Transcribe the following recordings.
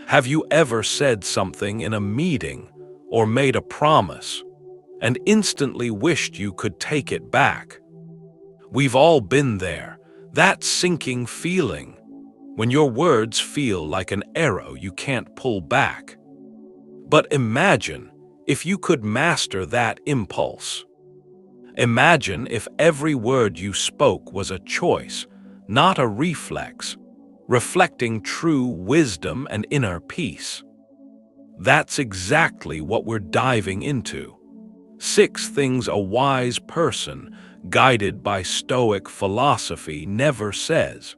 Have you ever said something in a meeting or made a promise and instantly wished you could take it back? We've all been there, that sinking feeling, when your words feel like an arrow you can't pull back. But imagine if you could master that impulse. Imagine if every word you spoke was a choice, not a reflex, reflecting true wisdom and inner peace. That's exactly what we're diving into. 6 things a wise person, guided by Stoic philosophy, never says.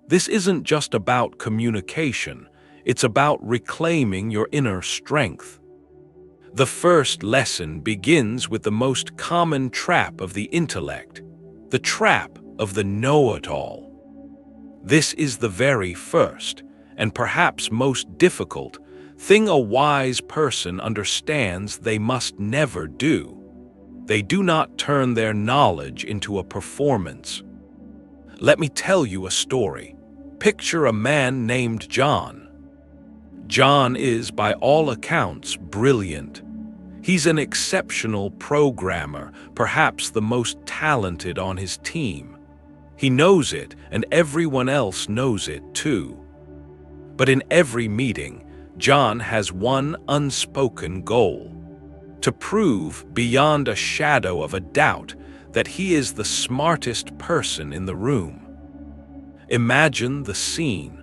This isn't just about communication, it's about reclaiming your inner strength. The first lesson begins with the most common trap of the intellect, the trap of the know-it-all. This is the very first, and perhaps most difficult, thing a wise person understands they must never do. They do not turn their knowledge into a performance. Let me tell you a story. Picture a man named John. John is, by all accounts, brilliant. He's an exceptional programmer, perhaps the most talented on his team. He knows it, and everyone else knows it too. But in every meeting, John has one unspoken goal: to prove beyond a shadow of a doubt that he is the smartest person in the room. Imagine the scene.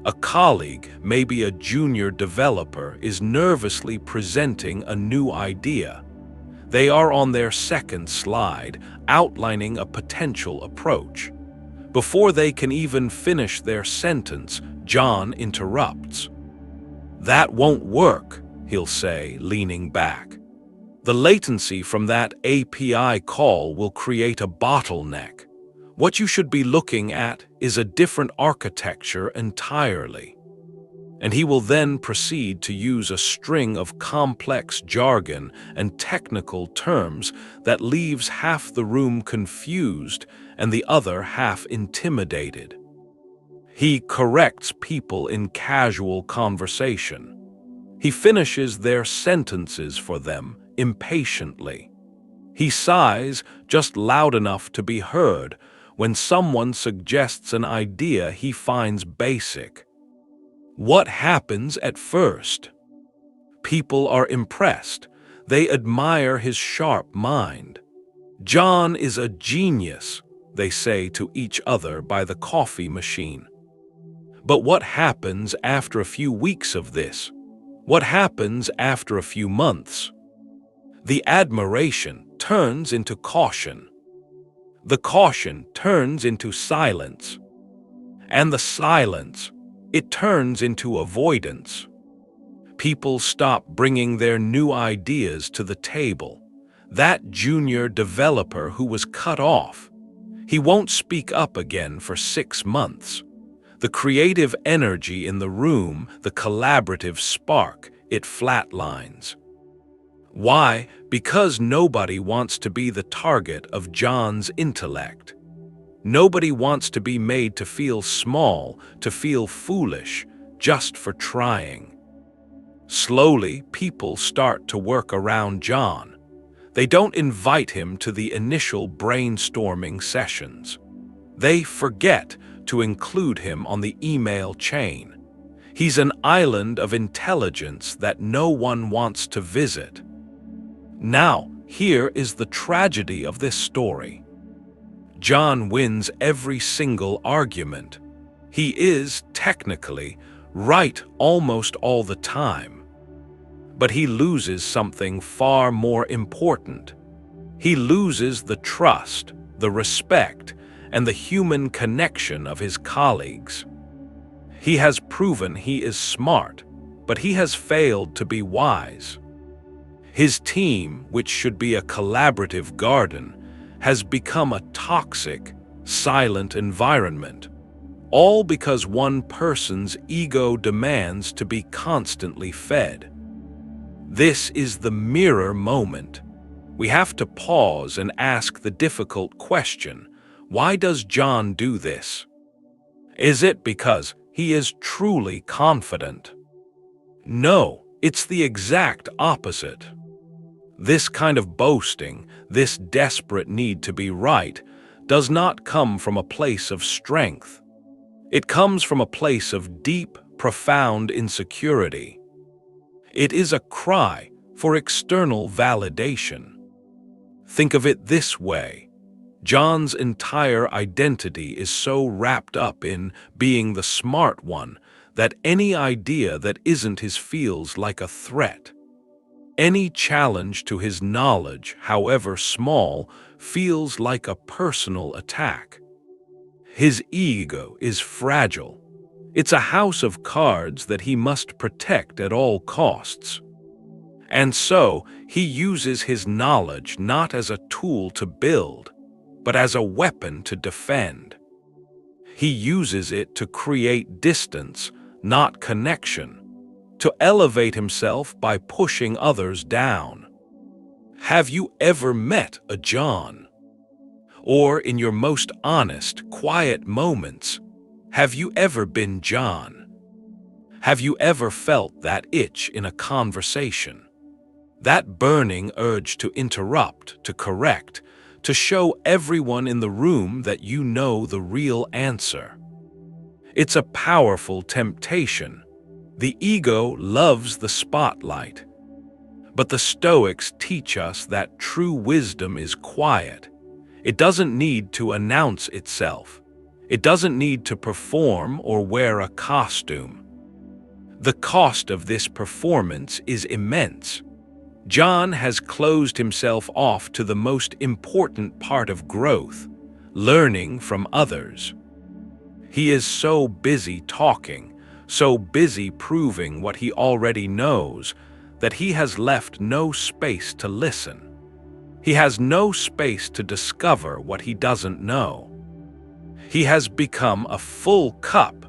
A colleague, maybe a junior developer, is nervously presenting a new idea. They are on their second slide, outlining a potential approach. Before they can even finish their sentence, John interrupts. "That won't work," he'll say, leaning back. "The latency from that API call will create a bottleneck. What you should be looking at is a different architecture entirely." And he will then proceed to use a string of complex jargon and technical terms that leaves half the room confused and the other half intimidated. He corrects people in casual conversation. He finishes their sentences for them impatiently. He sighs just loud enough to be heard when someone suggests an idea he finds basic. What happens at first? People are impressed. They admire his sharp mind. "John is a genius," they say to each other by the coffee machine. But what happens after a few weeks of this? What happens after a few months? The admiration turns into caution. The caution turns into silence. And the silence, it turns into avoidance. People stop bringing their new ideas to the table. That junior developer who was cut off, he won't speak up again for 6 months. The creative energy in the room, the collaborative spark, it flatlines. Why? Because nobody wants to be the target of John's intellect. Nobody wants to be made to feel small, to feel foolish, just for trying. Slowly, people start to work around John. They don't invite him to the initial brainstorming sessions. They forget to include him on the email chain. He's an island of intelligence that no one wants to visit. Now, here is the tragedy of this story. John wins every single argument. He is, technically, right almost all the time. But he loses something far more important. He loses the trust, the respect, and the human connection of his colleagues. He has proven he is smart, but he has failed to be wise. His team, which should be a collaborative garden, has become a toxic, silent environment, all because one person's ego demands to be constantly fed. This is the mirror moment. We have to pause and ask the difficult question: why does John do this? Is it because he is truly confident? No, it's the exact opposite. This kind of boasting, this desperate need to be right, does not come from a place of strength. It comes from a place of deep, profound insecurity. It is a cry for external validation. Think of it this way. John's entire identity is so wrapped up in being the smart one that any idea that isn't his feels like a threat. Any challenge to his knowledge, however small, feels like a personal attack. His ego is fragile. It's a house of cards that he must protect at all costs. And so, he uses his knowledge not as a tool to build, but as a weapon to defend. He uses it to create distance, not connection, to elevate himself by pushing others down. Have you ever met a John? Or in your most honest, quiet moments, have you ever been John? Have you ever felt that itch in a conversation? That burning urge to interrupt, to correct, to show everyone in the room that you know the real answer. It's a powerful temptation. The ego loves the spotlight. But the Stoics teach us that true wisdom is quiet. It doesn't need to announce itself. It doesn't need to perform or wear a costume. The cost of this performance is immense. John has closed himself off to the most important part of growth, learning from others. He is so busy talking, so busy proving what he already knows, that he has left no space to listen. He has no space to discover what he doesn't know. He has become a full cup,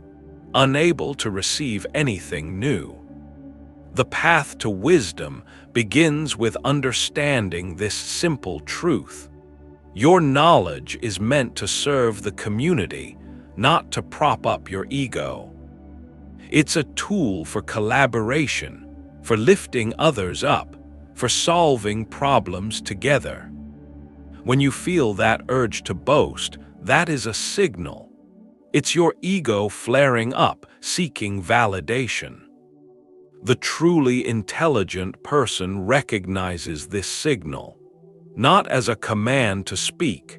unable to receive anything new. The path to wisdom begins with understanding this simple truth. Your knowledge is meant to serve the community, not to prop up your ego. It's a tool for collaboration, for lifting others up, for solving problems together. When you feel that urge to boast, that is a signal. It's your ego flaring up, seeking validation. The truly intelligent person recognizes this signal, not as a command to speak,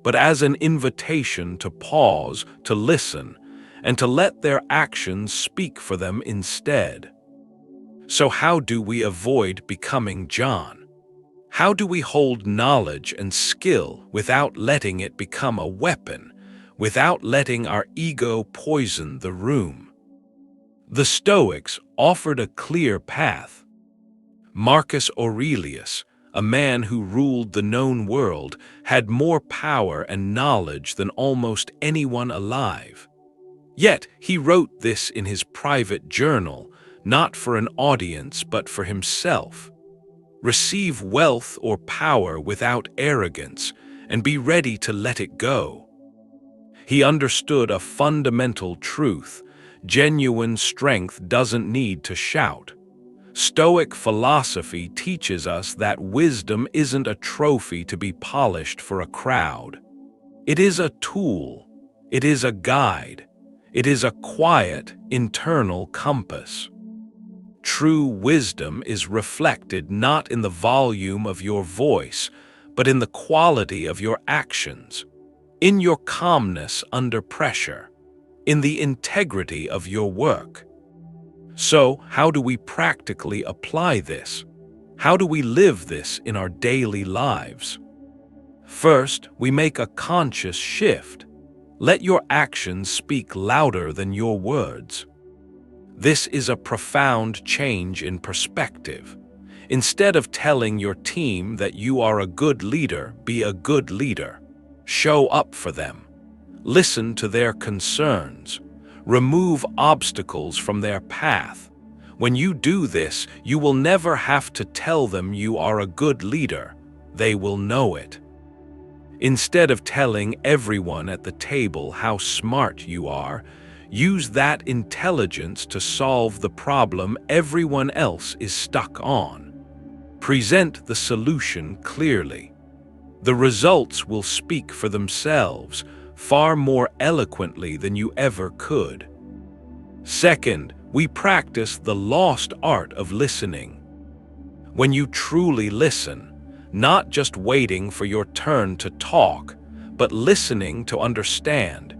but as an invitation to pause, to listen, and to let their actions speak for them instead. So how do we avoid becoming John? How do we hold knowledge and skill without letting it become a weapon, without letting our ego poison the room? The Stoics offered a clear path. Marcus Aurelius, a man who ruled the known world, had more power and knowledge than almost anyone alive. Yet he wrote this in his private journal, not for an audience but for himself. Receive wealth or power without arrogance, and be ready to let it go. He understood a fundamental truth. Genuine strength doesn't need to shout. Stoic philosophy teaches us that wisdom isn't a trophy to be polished for a crowd. It is a tool. It is a guide. It is a quiet, internal compass. True wisdom is reflected not in the volume of your voice, but in the quality of your actions, in your calmness under pressure, in the integrity of your work. So, how do we practically apply this? How do we live this in our daily lives? First, we make a conscious shift. Let your actions speak louder than your words. This is a profound change in perspective. Instead of telling your team that you are a good leader, be a good leader. Show up for them. Listen to their concerns. Remove obstacles from their path. When you do this, you will never have to tell them you are a good leader. They will know it. Instead of telling everyone at the table how smart you are, Use that intelligence to solve the problem everyone else is stuck on. Present the solution clearly. The results will speak for themselves far more eloquently than you ever could. Second, we practice the lost art of listening. When you truly listen, not just waiting for your turn to talk, but listening to understand,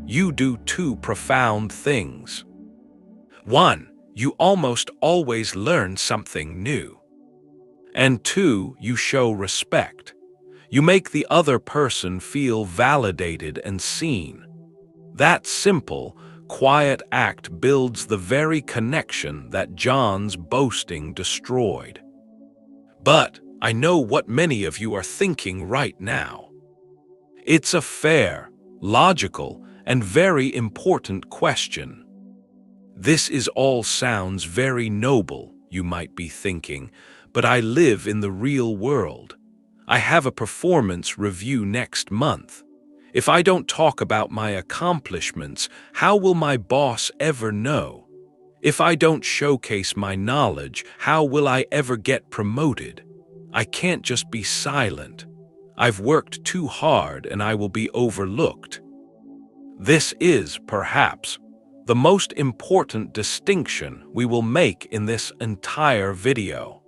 you do two profound things. One, you almost always learn something new. And two, you show respect. You make the other person feel validated and seen. That simple, quiet act builds the very connection that John's boasting destroyed. But I know what many of you are thinking right now. It's a fair, logical, and very important question. This is all sounds very noble, you might be thinking, but I live in the real world. I have a performance review next month. If I don't talk about my accomplishments, how will my boss ever know? If I don't showcase my knowledge, how will I ever get promoted? I can't just be silent. I've worked too hard and I will be overlooked. This is, perhaps, the most important distinction we will make in this entire video.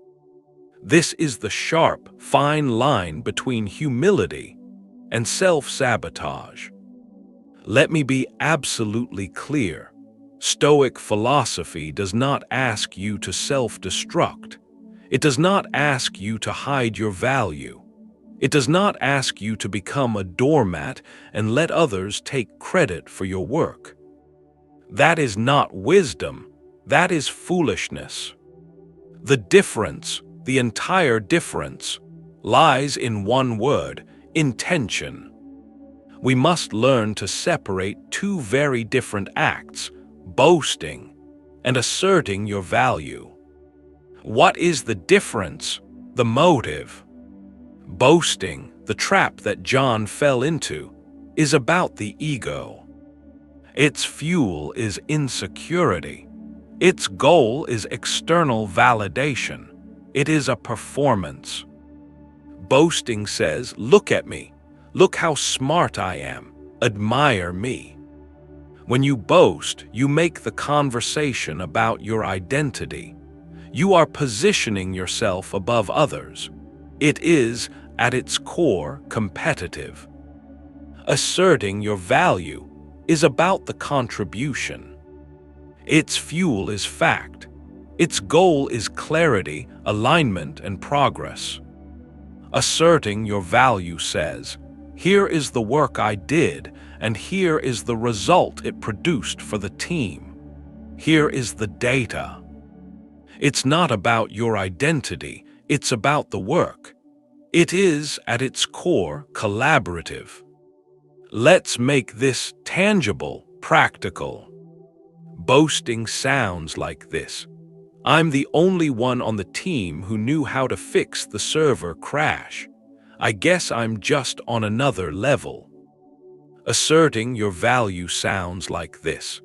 This is the sharp, fine line between humility and self-sabotage. Let me be absolutely clear. Stoic philosophy does not ask you to self-destruct. It does not ask you to hide your value. It does not ask you to become a doormat and let others take credit for your work. That is not wisdom. That is foolishness. The difference, the entire difference, lies in one word: intention. We must learn to separate two very different acts, boasting and asserting your value. What is the difference? The motive. Boasting, the trap that John fell into, is about the ego. Its fuel is insecurity. Its goal is external validation. It is a performance. Boasting says, "Look at me. Look how smart I am. Admire me." When you boast, you make the conversation about your identity. You are positioning yourself above others. It is, at its core, competitive. Asserting your value is about the contribution. Its fuel is fact. Its goal is clarity, alignment, and progress. Asserting your value says, "Here is the work I did, and here is the result it produced for the team. Here is the data." It's not about your identity, it's about the work. It is, at its core, collaborative. Let's make this tangible, practical. Boasting sounds like this: "I'm the only one on the team who knew how to fix the server crash. I guess I'm just on another level." Asserting your value sounds like this: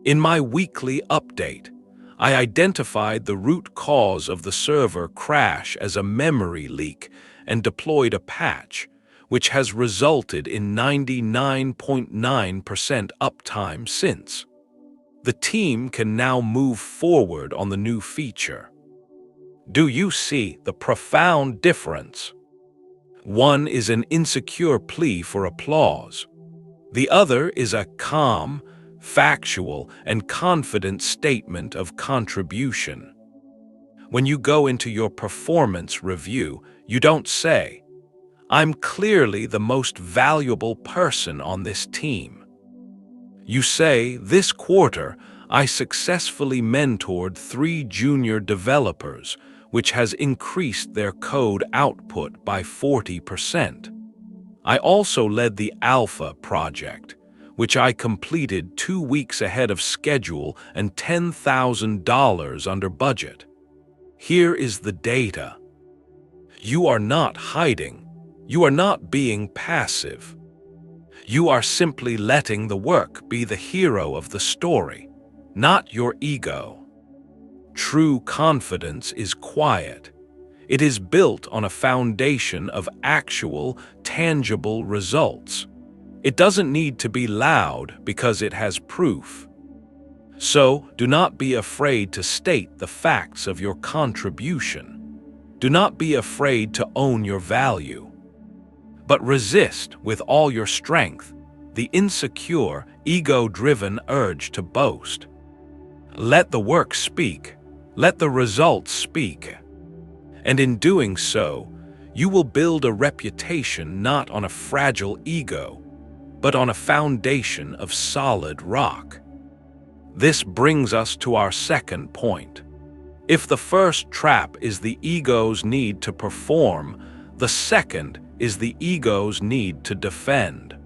"In my weekly update, I identified the root cause of the server crash as a memory leak and deployed a patch, which has resulted in 99.9% uptime since. The team can now move forward on the new feature." Do you see the profound difference? One is an insecure plea for applause. The other is a calm, factual, and confident statement of contribution. When you go into your performance review, you don't say, "I'm clearly the most valuable person on this team." You say, "This quarter, I successfully mentored 3 junior developers, which has increased their code output by 40%. I also led the Alpha project, which I completed 2 weeks ahead of schedule and $10,000 under budget. Here is the data." You are not hiding. You are not being passive. You are simply letting the work be the hero of the story, not your ego. True confidence is quiet. It is built on a foundation of actual, tangible results. It doesn't need to be loud because it has proof. So, do not be afraid to state the facts of your contribution. Do not be afraid to own your value. But resist with all your strength the insecure, ego-driven urge to boast. Let the work speak. Let the results speak. And in doing so, you will build a reputation not on a fragile ego, but on a foundation of solid rock. This brings us to our second point. If the first trap is the ego's need to perform, the second is the ego's need to defend.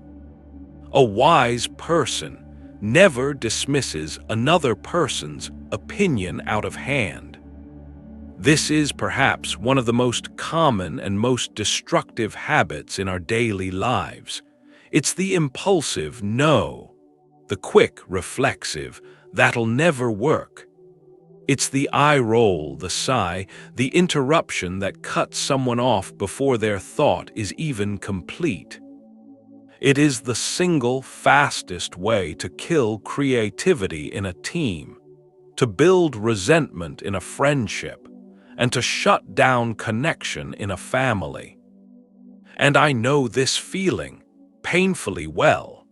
A wise person never dismisses another person's opinion out of hand. This is perhaps one of the most common and most destructive habits in our daily lives. It's the impulsive no, the quick reflexive, that'll never work. It's the eye roll, the sigh, the interruption that cuts someone off before their thought is even complete. It is the single fastest way to kill creativity in a team, to build resentment in a friendship, and to shut down connection in a family. And I know this feeling painfully well.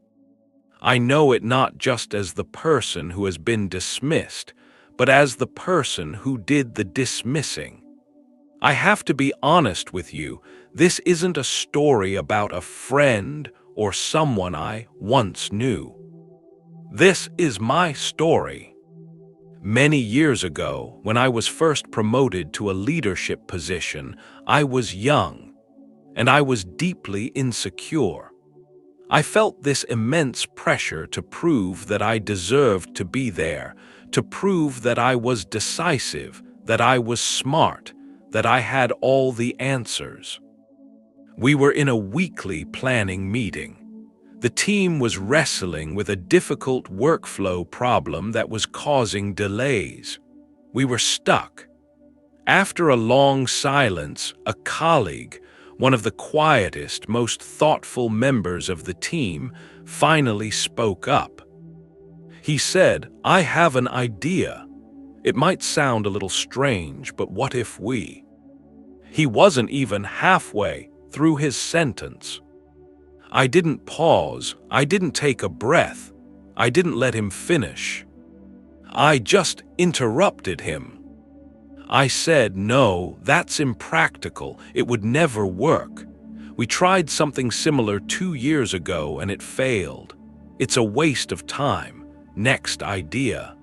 I know it not just as the person who has been dismissed, but as the person who did the dismissing. I have to be honest with you, this isn't a story about a friend or someone I once knew. This is my story. Many years ago, when I was first promoted to a leadership position, I was young, and I was deeply insecure. I felt this immense pressure to prove that I deserved to be there, to prove that I was decisive, that I was smart, that I had all the answers. We were in a weekly planning meeting. The team was wrestling with a difficult workflow problem that was causing delays. We were stuck. After a long silence, a colleague, one of the quietest, most thoughtful members of the team, finally spoke up. He said, "I have an idea. It might sound a little strange, but what if we?" He wasn't even halfway through his sentence. I didn't pause, I didn't take a breath, I didn't let him finish. I just interrupted him. I said, "No, that's impractical, it would never work. We tried something similar 2 years ago and it failed. It's a waste of time. Next idea."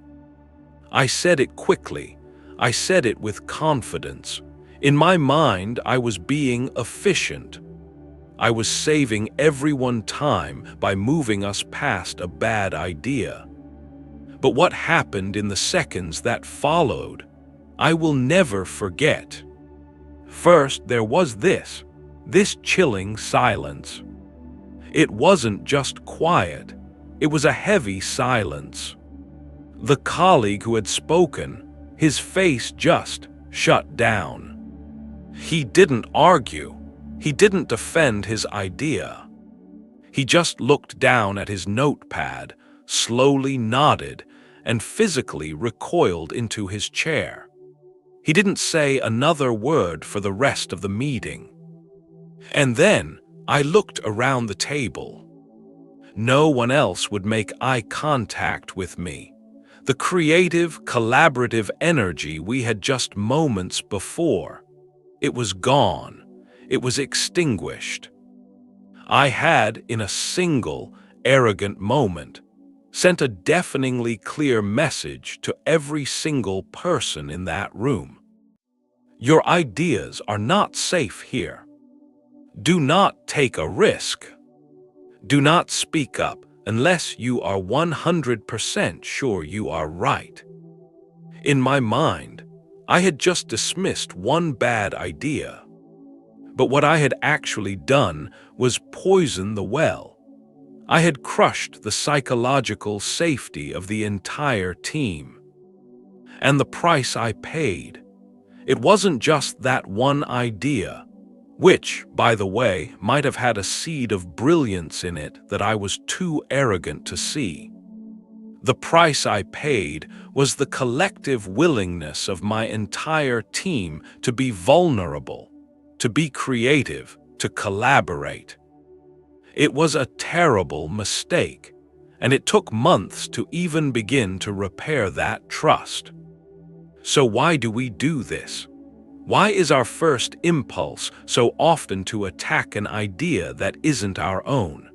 I said it quickly, I said it with confidence. In my mind, I was being efficient. I was saving everyone time by moving us past a bad idea. But what happened in the seconds that followed, I will never forget. First, there was this chilling silence. It wasn't just quiet, it was a heavy silence. The colleague who had spoken, his face just shut down. He didn't argue. He didn't defend his idea. He just looked down at his notepad, slowly nodded, and physically recoiled into his chair. He didn't say another word for the rest of the meeting. And then I looked around the table. No one else would make eye contact with me. The creative, collaborative energy we had just moments before, it was gone. It was extinguished. I had, in a single, arrogant moment, sent a deafeningly clear message to every single person in that room. Your ideas are not safe here. Do not take a risk. Do not speak up unless you are 100% sure you are right. In my mind, I had just dismissed one bad idea. But what I had actually done was poison the well. I had crushed the psychological safety of the entire team. And the price I paid, it wasn't just that one idea, which, by the way, might have had a seed of brilliance in it that I was too arrogant to see. The price I paid was the collective willingness of my entire team to be vulnerable, to be creative, to collaborate. It was a terrible mistake, and it took months to even begin to repair that trust. So why do we do this? Why is our first impulse so often to attack an idea that isn't our own?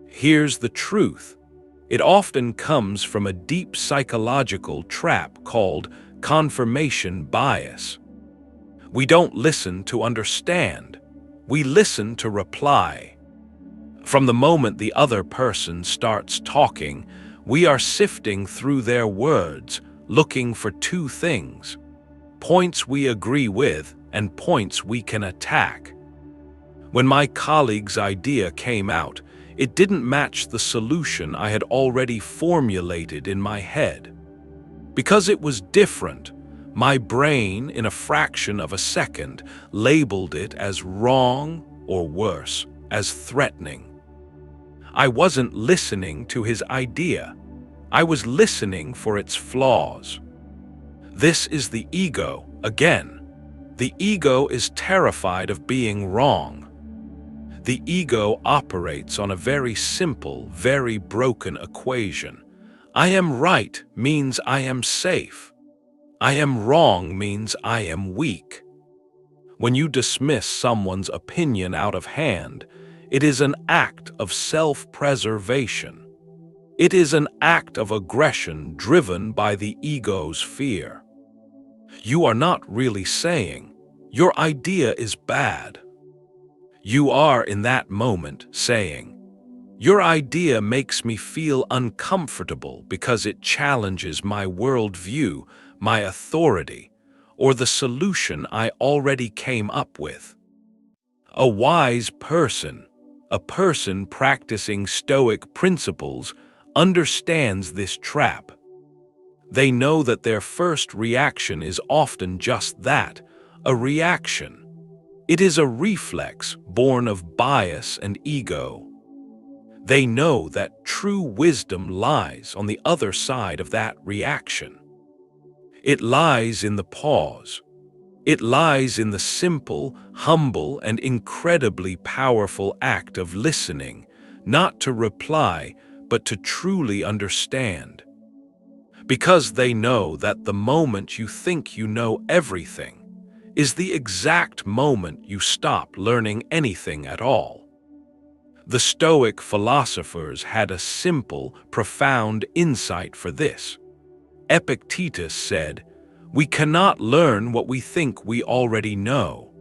Here's the truth. It often comes from a deep psychological trap called confirmation bias. We don't listen to understand. We listen to reply. From the moment the other person starts talking, we are sifting through their words, looking for two things: points we agree with and points we can attack. When my colleague's idea came out, it didn't match the solution I had already formulated in my head. Because it was different, my brain, in a fraction of a second, labeled it as wrong, or worse, as threatening. I wasn't listening to his idea. I was listening for its flaws. This is the ego again. The ego is terrified of being wrong. The ego operates on a very simple, very broken equation. I am right means I am safe. I am wrong means I am weak. When you dismiss someone's opinion out of hand, it is an act of self-preservation. It is an act of aggression driven by the ego's fear. You are not really saying, "Your idea is bad." You are in that moment saying, "Your idea makes me feel uncomfortable because it challenges my worldview, my authority, or the solution I already came up with." A wise person, a person practicing Stoic principles, understands this trap. They know that their first reaction is often just that, a reaction. It is a reflex born of bias and ego. They know that true wisdom lies on the other side of that reaction. It lies in the pause. It lies in the simple, humble, and incredibly powerful act of listening, not to reply, but to truly understand. Because they know that the moment you think you know everything is the exact moment you stop learning anything at all. The Stoic philosophers had a simple, profound insight for this. Epictetus said, "We cannot learn what we think we already know."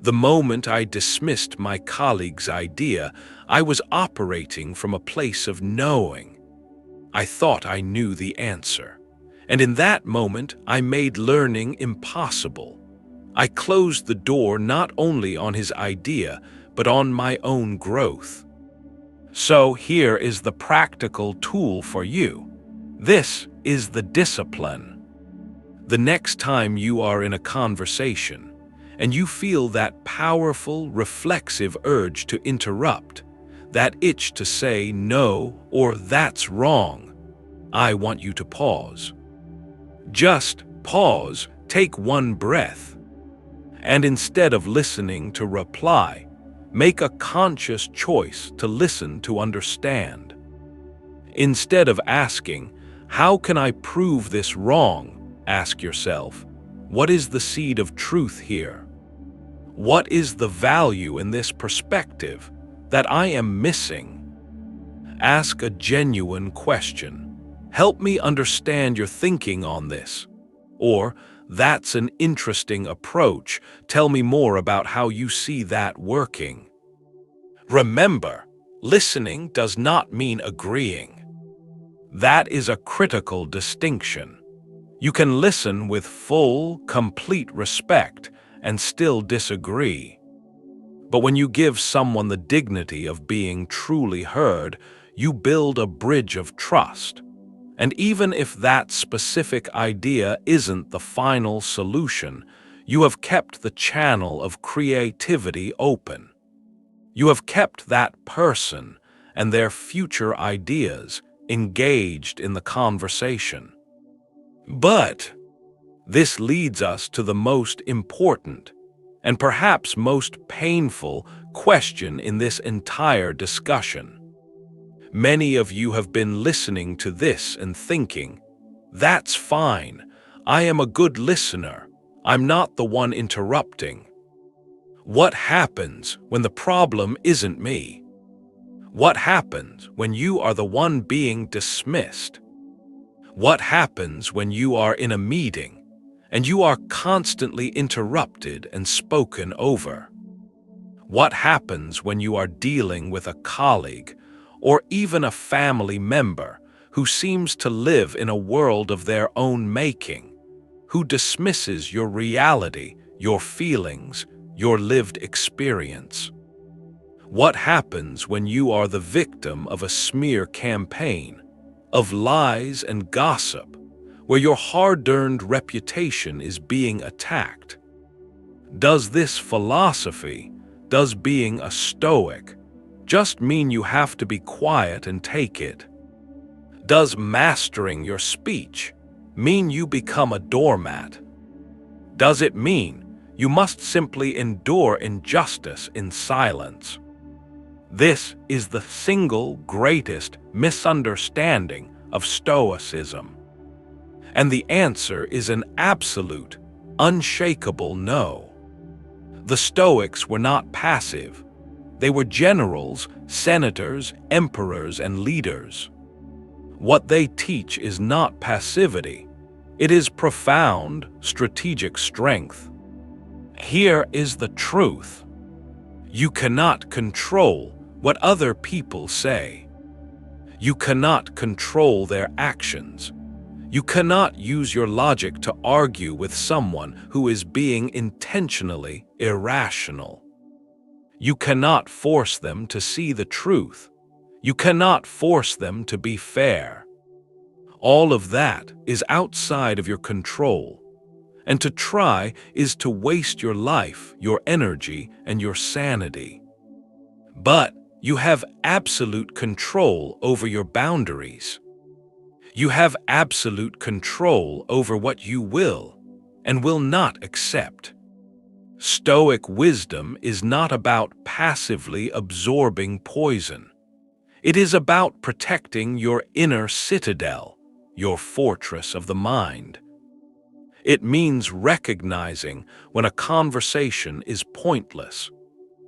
The moment I dismissed my colleague's idea, I was operating from a place of knowing. I thought I knew the answer, and in that moment I made learning impossible. I closed the door not only on his idea, but on my own growth. So here is the practical tool for you. This is the discipline. The next time you are in a conversation, and you feel that powerful, reflexive urge to interrupt, that itch to say no or that's wrong, I want you to pause. Just pause, take one breath. And instead of listening to reply, make a conscious choice to listen to understand. Instead of asking, "How can I prove this wrong?" ask yourself, "What is the seed of truth here? What is the value in this perspective that I am missing?" Ask a genuine question. "Help me understand your thinking on this." Or, "That's an interesting approach. Tell me more about how you see that working." Remember, listening does not mean agreeing. That is a critical distinction. You can listen with full, complete respect and still disagree. But when you give someone the dignity of being truly heard, you build a bridge of trust. And even if that specific idea isn't the final solution, you have kept the channel of creativity open. You have kept that person and their future ideas engaged in the conversation. But this leads us to the most important and perhaps most painful question in this entire discussion. Many of you have been listening to this and thinking, "That's fine. I am a good listener. I'm not the one interrupting." What happens when the problem isn't me? What happens when you are the one being dismissed? What happens when you are in a meeting and you are constantly interrupted and spoken over? What happens when you are dealing with a colleague or even a family member who seems to live in a world of their own making, who dismisses your reality, your feelings, your lived experience? What happens when you are the victim of a smear campaign, of lies and gossip, where your hard-earned reputation is being attacked? Does this philosophy, does being a Stoic, just mean you have to be quiet and take it? Does mastering your speech mean you become a doormat? Does it mean you must simply endure injustice in silence? This is the single greatest misunderstanding of Stoicism. And the answer is an absolute, unshakable no. The Stoics were not passive. They were generals, senators, emperors, and leaders. What they teach is not passivity. It is profound, strategic strength. Here is the truth. You cannot control what other people say. You cannot control their actions. You cannot use your logic to argue with someone who is being intentionally irrational. You cannot force them to see the truth. You cannot force them to be fair. All of that is outside of your control. And to try is to waste your life, your energy, and your sanity. But you have absolute control over your boundaries. You have absolute control over what you will and will not accept. Stoic wisdom is not about passively absorbing poison. It is about protecting your inner citadel, your fortress of the mind. It means recognizing when a conversation is pointless.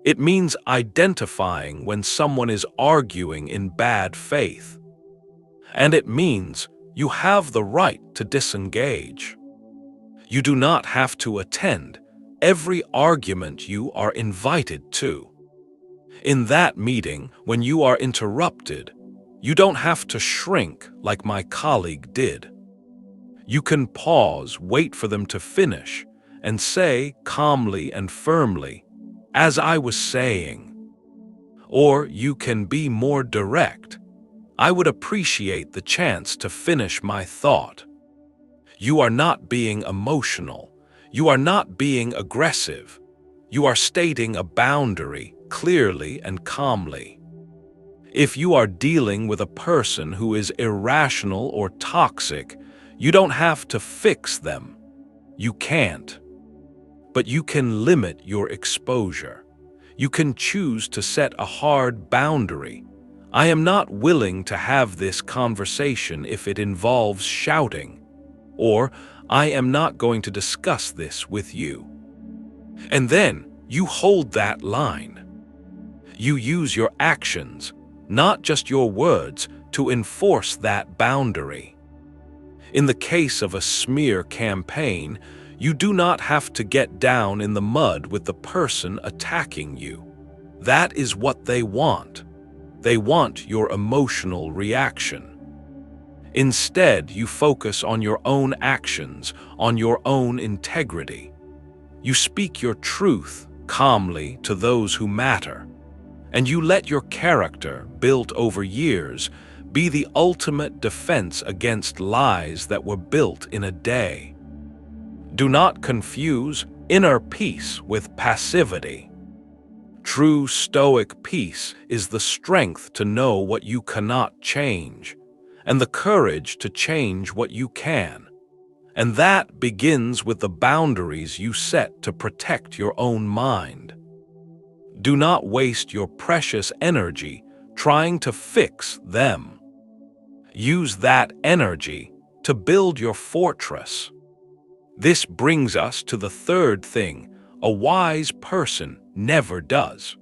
It means identifying when someone is arguing in bad faith. And it means you have the right to disengage. You do not have to attend every argument you are invited to. In that meeting, when you are interrupted, you don't have to shrink like my colleague did. You can pause, wait for them to finish, and say calmly and firmly, "As I was saying." Or you can be more direct. "I would appreciate the chance to finish my thought." You are not being emotional. You are not being aggressive. You are stating a boundary clearly and calmly. If you are dealing with a person who is irrational or toxic, you don't have to fix them. You can't. But you can limit your exposure. You can choose to set a hard boundary. "I am not willing to have this conversation if it involves shouting," or "I am not going to discuss this with you." And then you hold that line. You use your actions, not just your words, to enforce that boundary. In the case of a smear campaign, you do not have to get down in the mud with the person attacking you. That is what they want. They want your emotional reaction. Instead, you focus on your own actions, on your own integrity. You speak your truth, calmly to those who matter, and you let your character, built over years, be the ultimate defense against lies that were built in a day. Do not confuse inner peace with passivity. True Stoic peace is the strength to know what you cannot change, and the courage to change what you can. And that begins with the boundaries you set to protect your own mind. Do not waste your precious energy trying to fix them. Use that energy to build your fortress. This brings us to the third thing a wise person never does.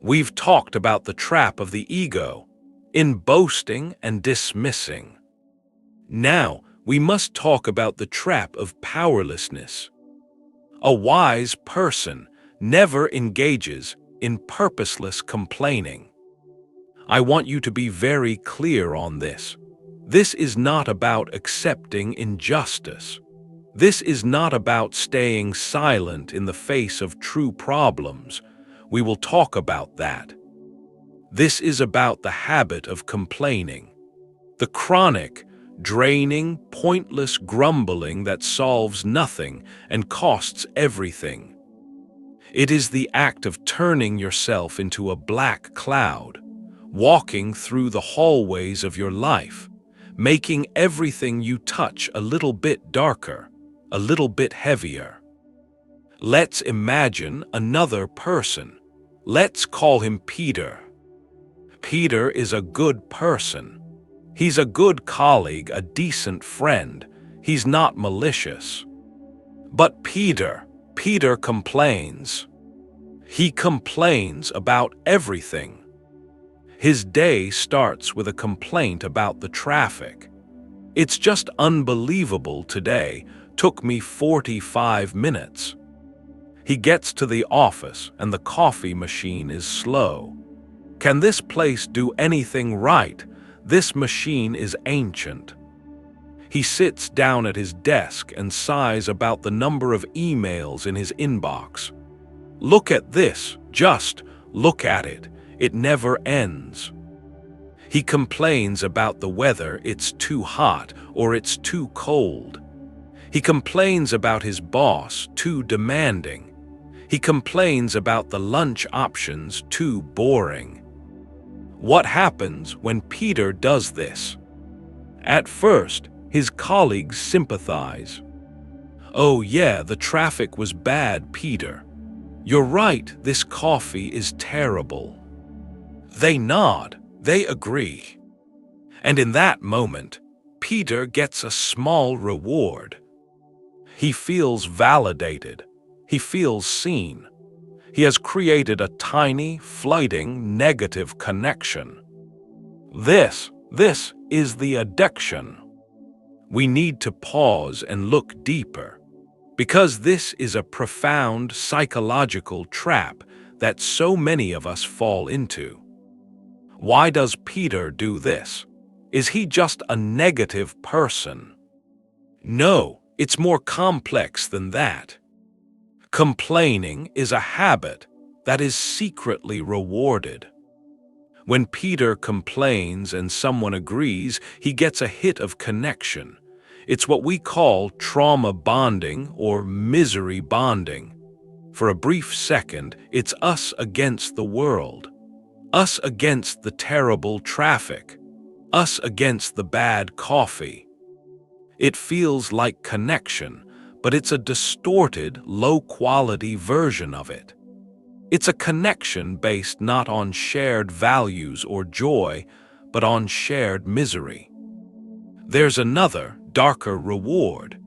We've talked about the trap of the ego in boasting and dismissing. Now, we must talk about the trap of powerlessness. A wise person never engages in purposeless complaining. I want you to be very clear on this. This is not about accepting injustice. This is not about staying silent in the face of true problems. We will talk about that. This is about the habit of complaining, the chronic, draining, pointless grumbling that solves nothing and costs everything. It is the act of turning yourself into a black cloud, walking through the hallways of your life, making everything you touch a little bit darker, a little bit heavier. Let's imagine another person. Let's call him Peter. Peter is a good person. He's a good colleague, a decent friend. He's not malicious. But Peter complains. He complains about everything. His day starts with a complaint about the traffic. It's just unbelievable today. Took me 45 minutes. He gets to the office and the coffee machine is slow. Can this place do anything right? This machine is ancient. He sits down at his desk and sighs about the number of emails in his inbox. Look at this, just look at it. It never ends. He complains about the weather, it's too hot or it's too cold. He complains about his boss, too demanding. He complains about the lunch options, too boring. What happens when Peter does this? At first, his colleagues sympathize. Oh yeah, the traffic was bad, Peter. You're right, this coffee is terrible. They nod, they agree. And in that moment, Peter gets a small reward. He feels validated. He feels seen. He has created a tiny, fleeting, negative connection. This is the addiction. We need to pause and look deeper, because this is a profound psychological trap that so many of us fall into. Why does Peter do this? Is he just a negative person? No, it's more complex than that. Complaining is a habit that is secretly rewarded. When Peter complains and someone agrees, he gets a hit of connection. It's what we call trauma bonding or misery bonding. For a brief second, it's us against the world, us against the terrible traffic, us against the bad coffee. It feels like connection, but it's a distorted, low-quality version of it. It's a connection based not on shared values or joy, but on shared misery. There's another, darker reward.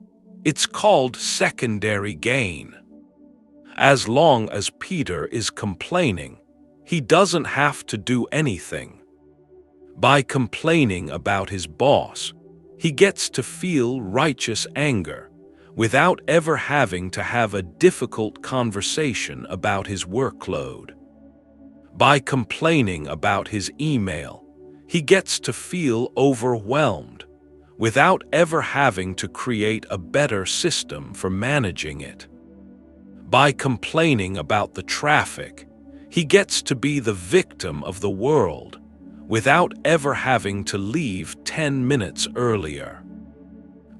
It's called secondary gain. As long as Peter is complaining, he doesn't have to do anything. By complaining about his boss, he gets to feel righteous anger, without ever having to have a difficult conversation about his workload. By complaining about his email, he gets to feel overwhelmed, without ever having to create a better system for managing it. By complaining about the traffic, he gets to be the victim of the world without ever having to leave 10 minutes earlier.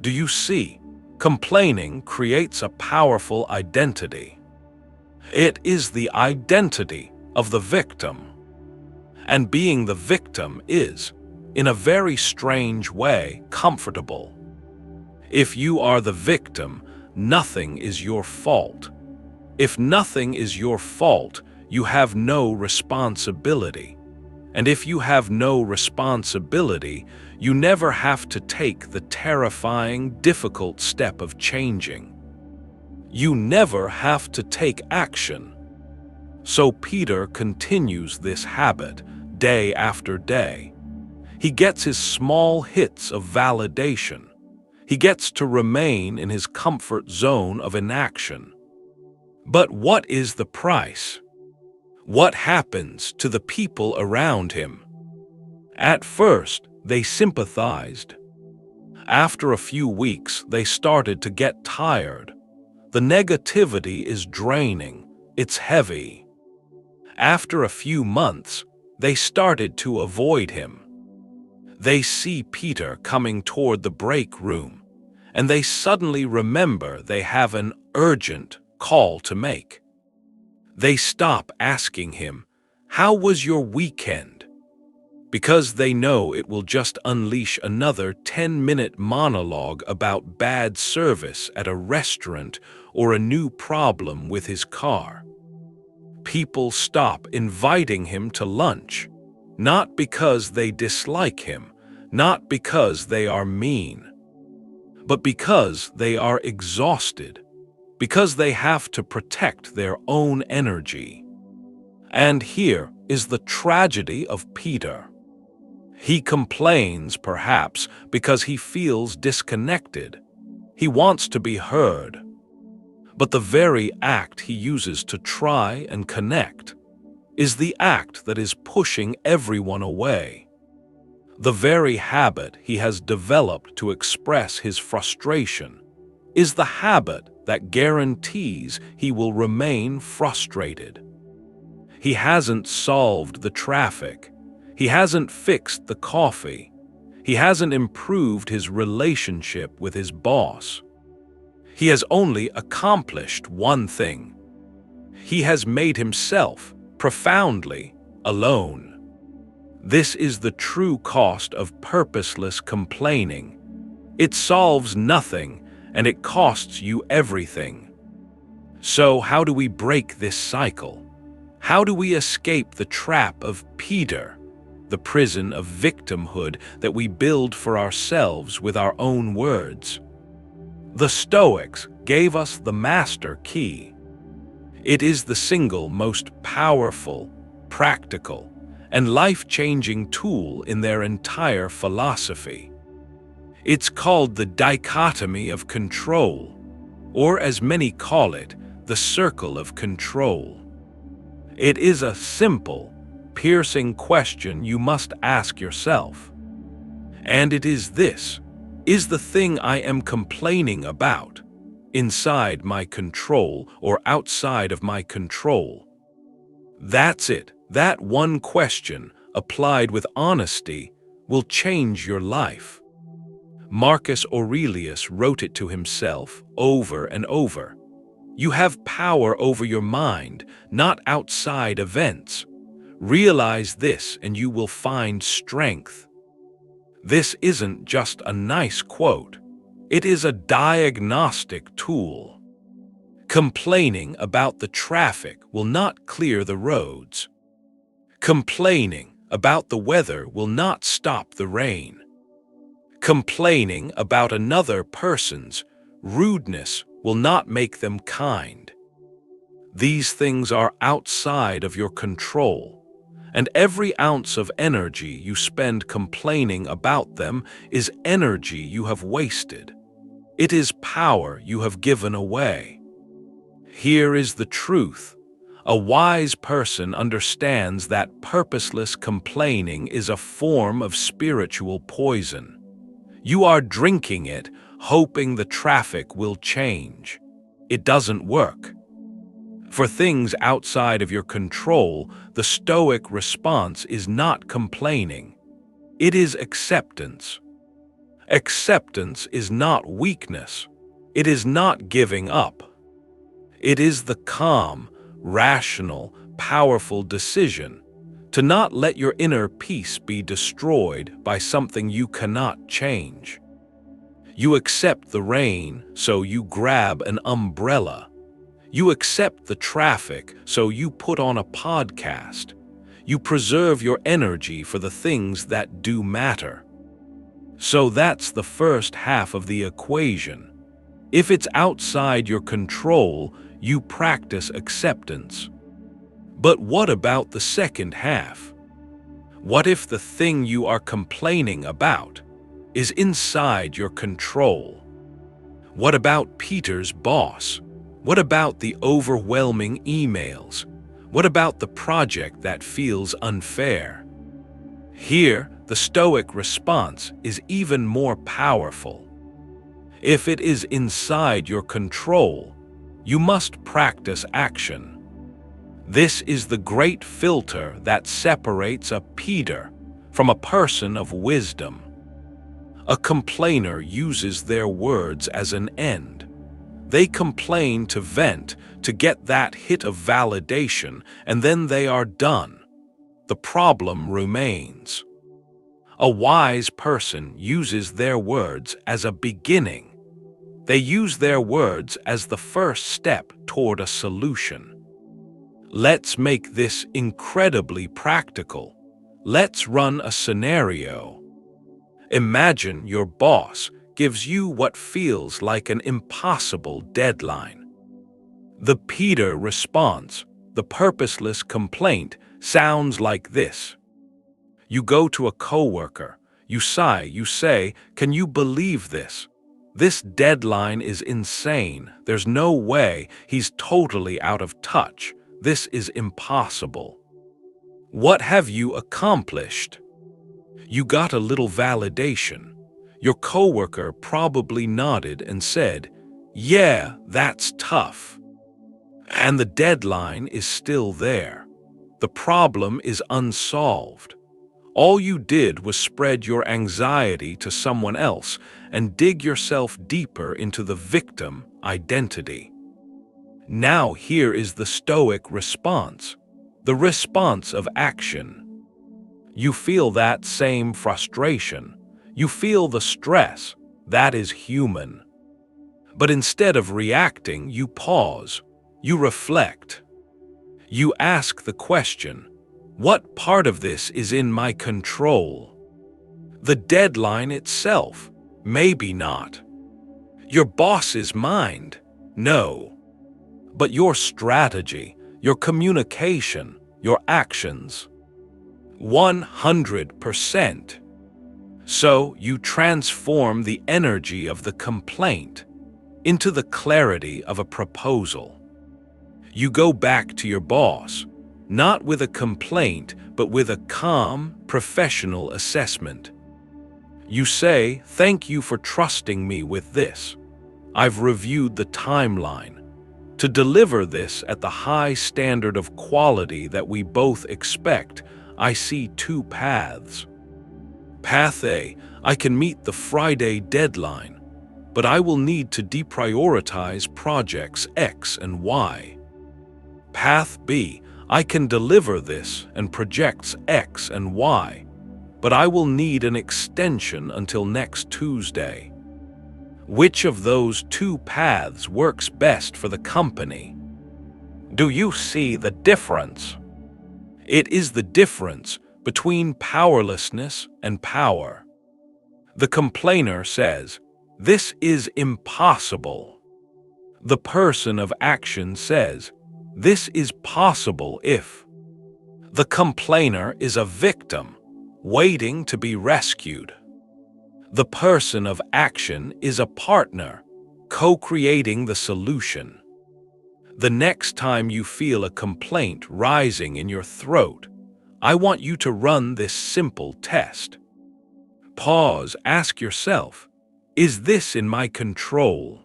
Do you see? Complaining creates a powerful identity. It is the identity of the victim. And being the victim is, in a very strange way, comfortable. If you are the victim, nothing is your fault. If nothing is your fault, you have no responsibility. And if you have no responsibility, you never have to take the terrifying, difficult step of changing. You never have to take action. So Peter continues this habit day after day. He gets his small hits of validation. He gets to remain in his comfort zone of inaction. But what is the price? What happens to the people around him? At first, they sympathized. After a few weeks, they started to get tired. The negativity is draining. It's heavy. After a few months, they started to avoid him. They see Peter coming toward the break room, and they suddenly remember they have an urgent call to make. They stop asking him, "How was your weekend?" because they know it will just unleash another 10-minute monologue about bad service at a restaurant or a new problem with his car. People stop inviting him to lunch, not because they dislike him, not because they are mean, but because they are exhausted, because they have to protect their own energy. And here is the tragedy of Peter. He complains, perhaps, because he feels disconnected. He wants to be heard. But the very act he uses to try and connect is the act that is pushing everyone away. The very habit he has developed to express his frustration is the habit that guarantees he will remain frustrated. He hasn't solved the traffic. He hasn't fixed the coffee. He hasn't improved his relationship with his boss. He has only accomplished one thing. He has made himself profoundly alone. This is the true cost of purposeless complaining. It solves nothing, and it costs you everything. So how do we break this cycle? How do we escape the trap of Peter, the prison of victimhood that we build for ourselves with our own words? The Stoics gave us the master key. It is the single most powerful, practical, and life-changing tool in their entire philosophy. It's called the dichotomy of control, or as many call it, the circle of control. It is a simple, piercing question you must ask yourself. And it is this: is the thing I am complaining about inside my control or outside of my control? That's it. That one question, applied with honesty, will change your life. Marcus Aurelius wrote it to himself over and over. You have power over your mind, not outside events. Realize this and you will find strength. This isn't just a nice quote. It is a diagnostic tool. Complaining about the traffic will not clear the roads. Complaining about the weather will not stop the rain. Complaining about another person's rudeness will not make them kind. These things are outside of your control, and every ounce of energy you spend complaining about them is energy you have wasted. It is power you have given away. Here is the truth. A wise person understands that purposeless complaining is a form of spiritual poison. You are drinking it, hoping the traffic will change. It doesn't work. For things outside of your control, the Stoic response is not complaining. It is acceptance. Acceptance is not weakness. It is not giving up. It is the calm, rational, powerful decision to not let your inner peace be destroyed by something you cannot change. You accept the rain, so you grab an umbrella. You accept the traffic, so you put on a podcast. You preserve your energy for the things that do matter. So that's the first half of the equation. If it's outside your control, you practice acceptance. But what about the second half? What if the thing you are complaining about is inside your control? What about Peter's boss? What about the overwhelming emails? What about the project that feels unfair? Here, the Stoic response is even more powerful. If it is inside your control, you must practice action. This is the great filter that separates a Peter from a person of wisdom. A complainer uses their words as an end. They complain to vent, to get that hit of validation, and then they are done. The problem remains. A wise person uses their words as a beginning. They use their words as the first step toward a solution. Let's make this incredibly practical. Let's run a scenario. Imagine your boss gives you what feels like an impossible deadline. The Peter response, the purposeless complaint, sounds like this. You go to a coworker, you sigh, you say, "Can you believe this? This deadline is insane. There's no way. He's totally out of touch. This is impossible." What have you accomplished? You got a little validation. Your coworker probably nodded and said, "Yeah, that's tough." And the deadline is still there. The problem is unsolved. All you did was spread your anxiety to someone else and dig yourself deeper into the victim identity. Now here is the Stoic response, the response of action. You feel that same frustration. You feel the stress. That is human. But instead of reacting, you pause. You reflect. You ask the question, what part of this is in my control? The deadline itself? Maybe not. Your boss's mind? No. But your strategy, your communication, your actions? 100%. So you transform the energy of the complaint into the clarity of a proposal. You go back to your boss, not with a complaint, but with a calm, professional assessment. You say, "Thank you for trusting me with this. I've reviewed the timeline. To deliver this at the high standard of quality that we both expect, I see two paths. Path A, I can meet the Friday deadline, but I will need to deprioritize projects X and Y. Path B, I can deliver this and projects X and Y, but I will need an extension until next Tuesday. Which of those two paths works best for the company?" Do you see the difference? It is the difference between powerlessness and power. The complainer says, "This is impossible." The person of action says, "This is possible if." The complainer is a victim, waiting to be rescued. The person of action is a partner, co-creating the solution. The next time you feel a complaint rising in your throat, I want you to run this simple test. Pause, ask yourself, is this in my control?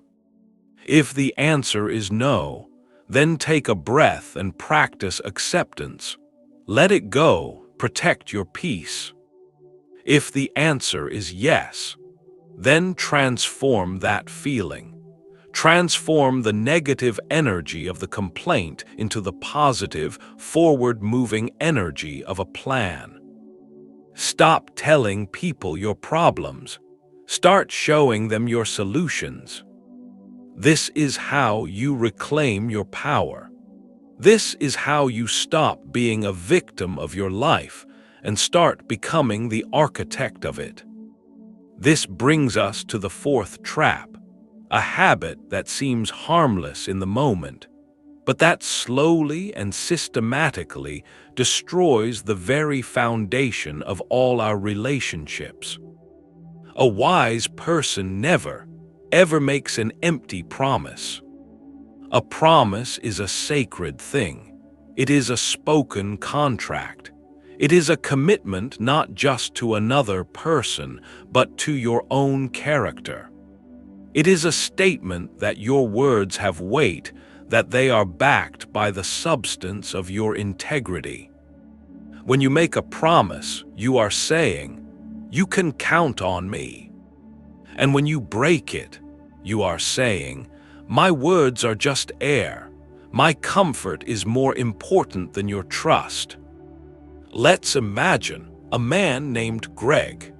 If the answer is no, Then take a breath and practice acceptance. Let it go, protect your peace. If the answer is yes, then transform that feeling. Transform the negative energy of the complaint into the positive, forward-moving energy of a plan. Stop telling people your problems. Start showing them your solutions. This is how you reclaim your power. This is how you stop being a victim of your life and start becoming the architect of it. This brings us to the fourth trap, a habit that seems harmless in the moment, but that slowly and systematically destroys the very foundation of all our relationships. A wise person never, ever makes an empty promise. A promise is a sacred thing. It is a spoken contract. It is a commitment not just to another person, but to your own character. It is a statement that your words have weight, that they are backed by the substance of your integrity. When you make a promise, you are saying, "You can count on me." And when you break it, you are saying, "My words are just air. My comfort is more important than your trust." Let's imagine a man named Greg.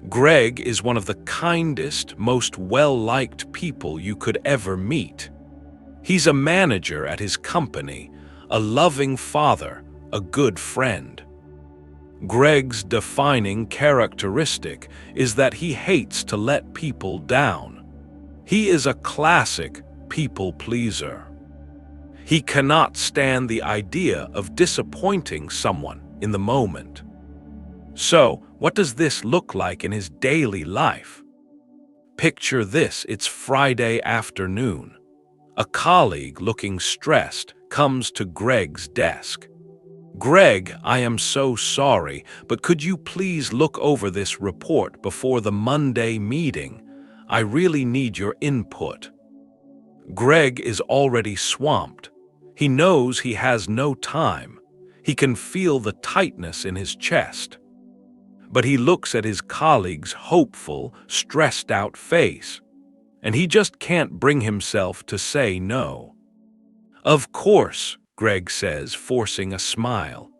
Greg is one of the kindest, most well-liked people you could ever meet. He's a manager at his company, a loving father, a good friend. Greg's defining characteristic is that he hates to let people down. He is a classic people pleaser. He cannot stand the idea of disappointing someone in the moment. So, what does this look like in his daily life? Picture this, it's Friday afternoon. A colleague looking stressed comes to Greg's desk. "Greg, I am so sorry, but could you please look over this report before the Monday meeting? I really need your input." Greg is already swamped. He knows he has no time. He can feel the tightness in his chest. But he looks at his colleague's hopeful, stressed-out face, and he just can't bring himself to say no. "Of course," Greg says, forcing a smile.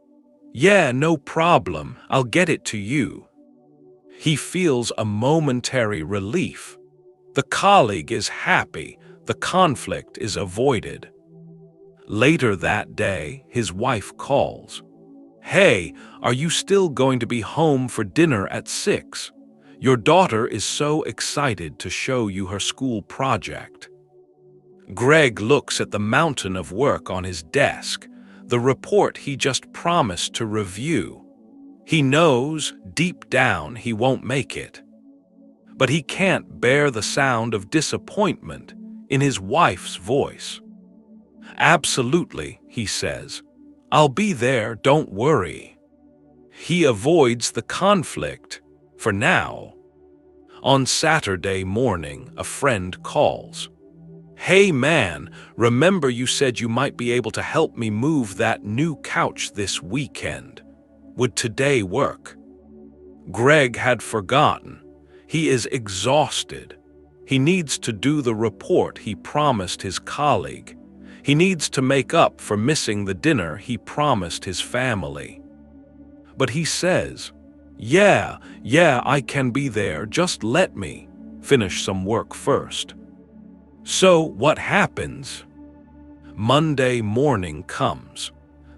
"Yeah, no problem, I'll get it to you." He feels a momentary relief. The colleague is happy, the conflict is avoided. Later that day, his wife calls. "Hey, are you still going to be home for dinner at 6? Your daughter is so excited to show you her school project." Greg looks at the mountain of work on his desk, the report he just promised to review. He knows, deep down, he won't make it. But he can't bear the sound of disappointment in his wife's voice. "Absolutely," he says. "I'll be there, don't worry." He avoids the conflict, for now. On Saturday morning, a friend calls. "Hey man, remember you said you might be able to help me move that new couch this weekend. Would today work?" Greg had forgotten. He is exhausted. He needs to do the report he promised his colleague. He needs to make up for missing the dinner he promised his family. But he says, Yeah, I can be there, just let me finish some work first." So what happens? Monday morning comes.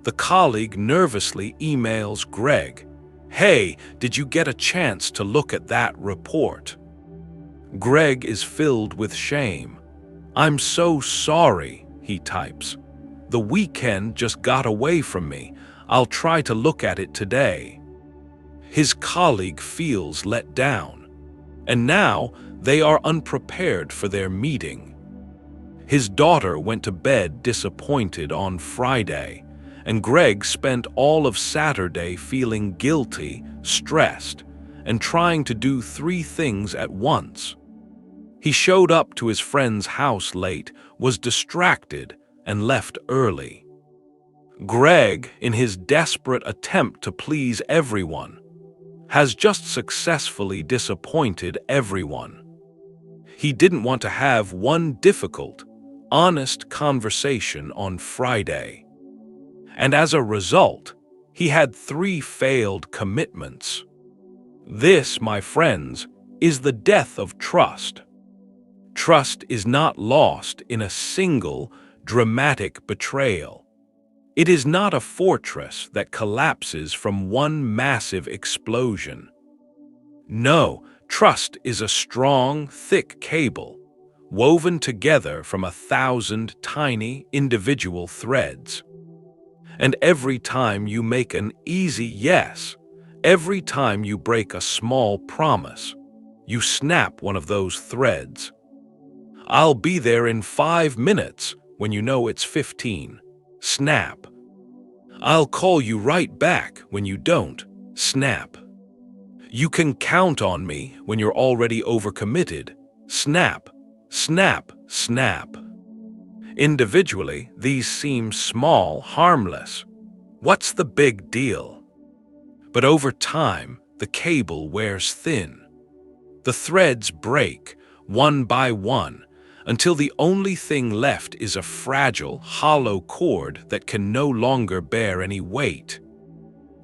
The colleague nervously emails Greg, "Hey, did you get a chance to look at that report?" Greg is filled with shame. "I'm so sorry," he types. "The weekend just got away from me. I'll try to look at it today." His colleague feels let down, and now they are unprepared for their meeting. His daughter went to bed disappointed on Friday, and Greg spent all of Saturday feeling guilty, stressed, and trying to do 3 things at once. He showed up to his friend's house late, was distracted, and left early. Greg, in his desperate attempt to please everyone, has just successfully disappointed everyone. He didn't want to have one difficult, honest conversation on Friday. And as a result, he had 3 failed commitments. This, my friends, is the death of trust. Trust is not lost in a single, dramatic betrayal. It is not a fortress that collapses from one massive explosion. No, trust is a strong, thick cable, woven together from 1,000 tiny, individual threads. And every time you make an easy yes, every time you break a small promise, you snap one of those threads. I'll be there in 5 minutes when you know it's 15. Snap. I'll call you right back when you don't. Snap. You can count on me when you're already overcommitted. Snap. Snap. Snap. Individually, these seem small, harmless. What's the big deal? But over time, the cable wears thin. The threads break, one by one, until the only thing left is a fragile, hollow cord that can no longer bear any weight.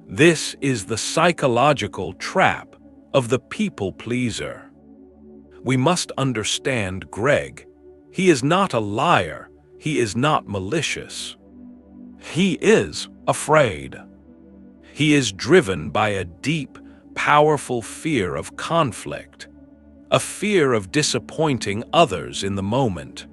This is the psychological trap of the people-pleaser. We must understand Greg. He is not a liar. He is not malicious. He is afraid. He is driven by a deep, powerful fear of conflict, a fear of disappointing others in the moment.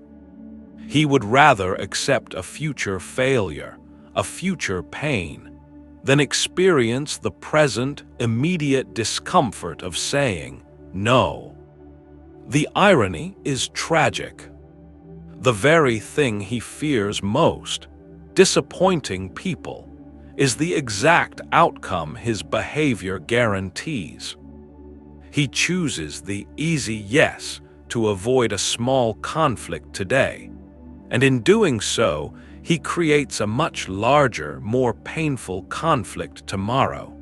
He would rather accept a future failure, a future pain, than experience the present, immediate discomfort of saying no. The irony is tragic. The very thing he fears most, disappointing people, is the exact outcome his behavior guarantees. He chooses the easy yes to avoid a small conflict today, and in doing so, he creates a much larger, more painful conflict tomorrow.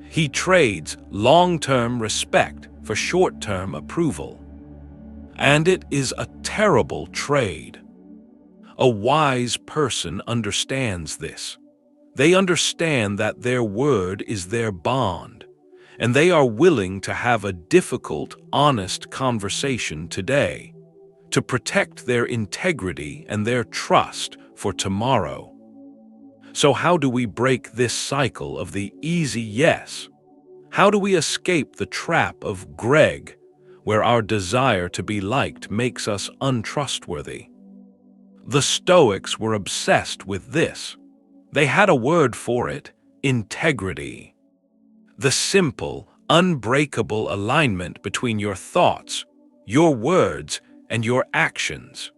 He trades long-term respect for short-term approval. And it is a terrible trade. A wise person understands this. They understand that their word is their bond, and they are willing to have a difficult, honest conversation today to protect their integrity and their trust for tomorrow. So how do we break this cycle of the easy yes? How do we escape the trap of Greg, where our desire to be liked makes us untrustworthy? The Stoics were obsessed with this. They had a word for it: integrity. The simple, unbreakable alignment between your thoughts, your words, and your actions.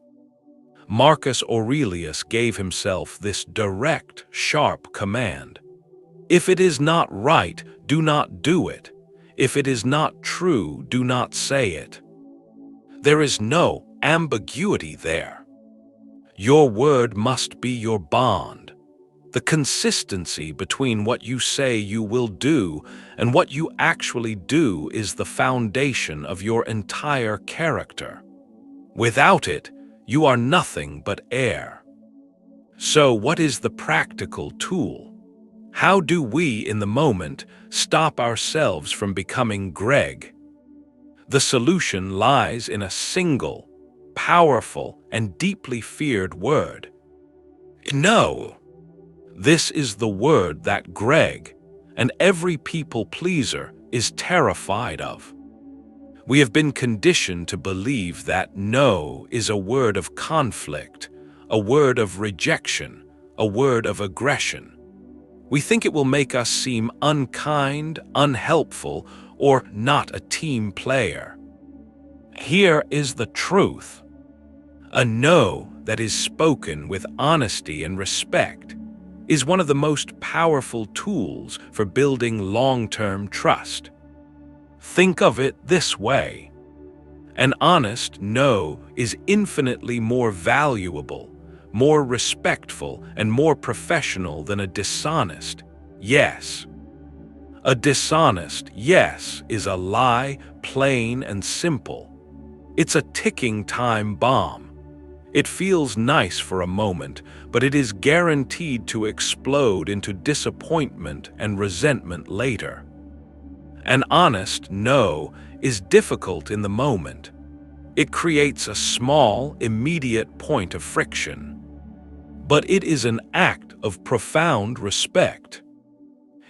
Marcus Aurelius gave himself this direct, sharp command: if it is not right, do not do it. If it is not true, do not say it. There is no ambiguity there. Your word must be your bond. The consistency between what you say you will do and what you actually do is the foundation of your entire character. Without it, you are nothing but air. So what is the practical tool? How do we, in the moment, stop ourselves from becoming Greg? The solution lies in a single, powerful, and deeply feared word: no. This is the word that Greg, and every people-pleaser, is terrified of. We have been conditioned to believe that no is a word of conflict, a word of rejection, a word of aggression. We think it will make us seem unkind, unhelpful, or not a team player. Here is the truth. A no that is spoken with honesty and respect is one of the most powerful tools for building long-term trust. Think of it this way: an honest no is infinitely more valuable, more respectful, and more professional than a dishonest yes. A dishonest yes is a lie, plain and simple. It's a ticking time bomb. It feels nice for a moment, but it is guaranteed to explode into disappointment and resentment later. An honest no is difficult in the moment. It creates a small, immediate point of friction. But it is an act of profound respect.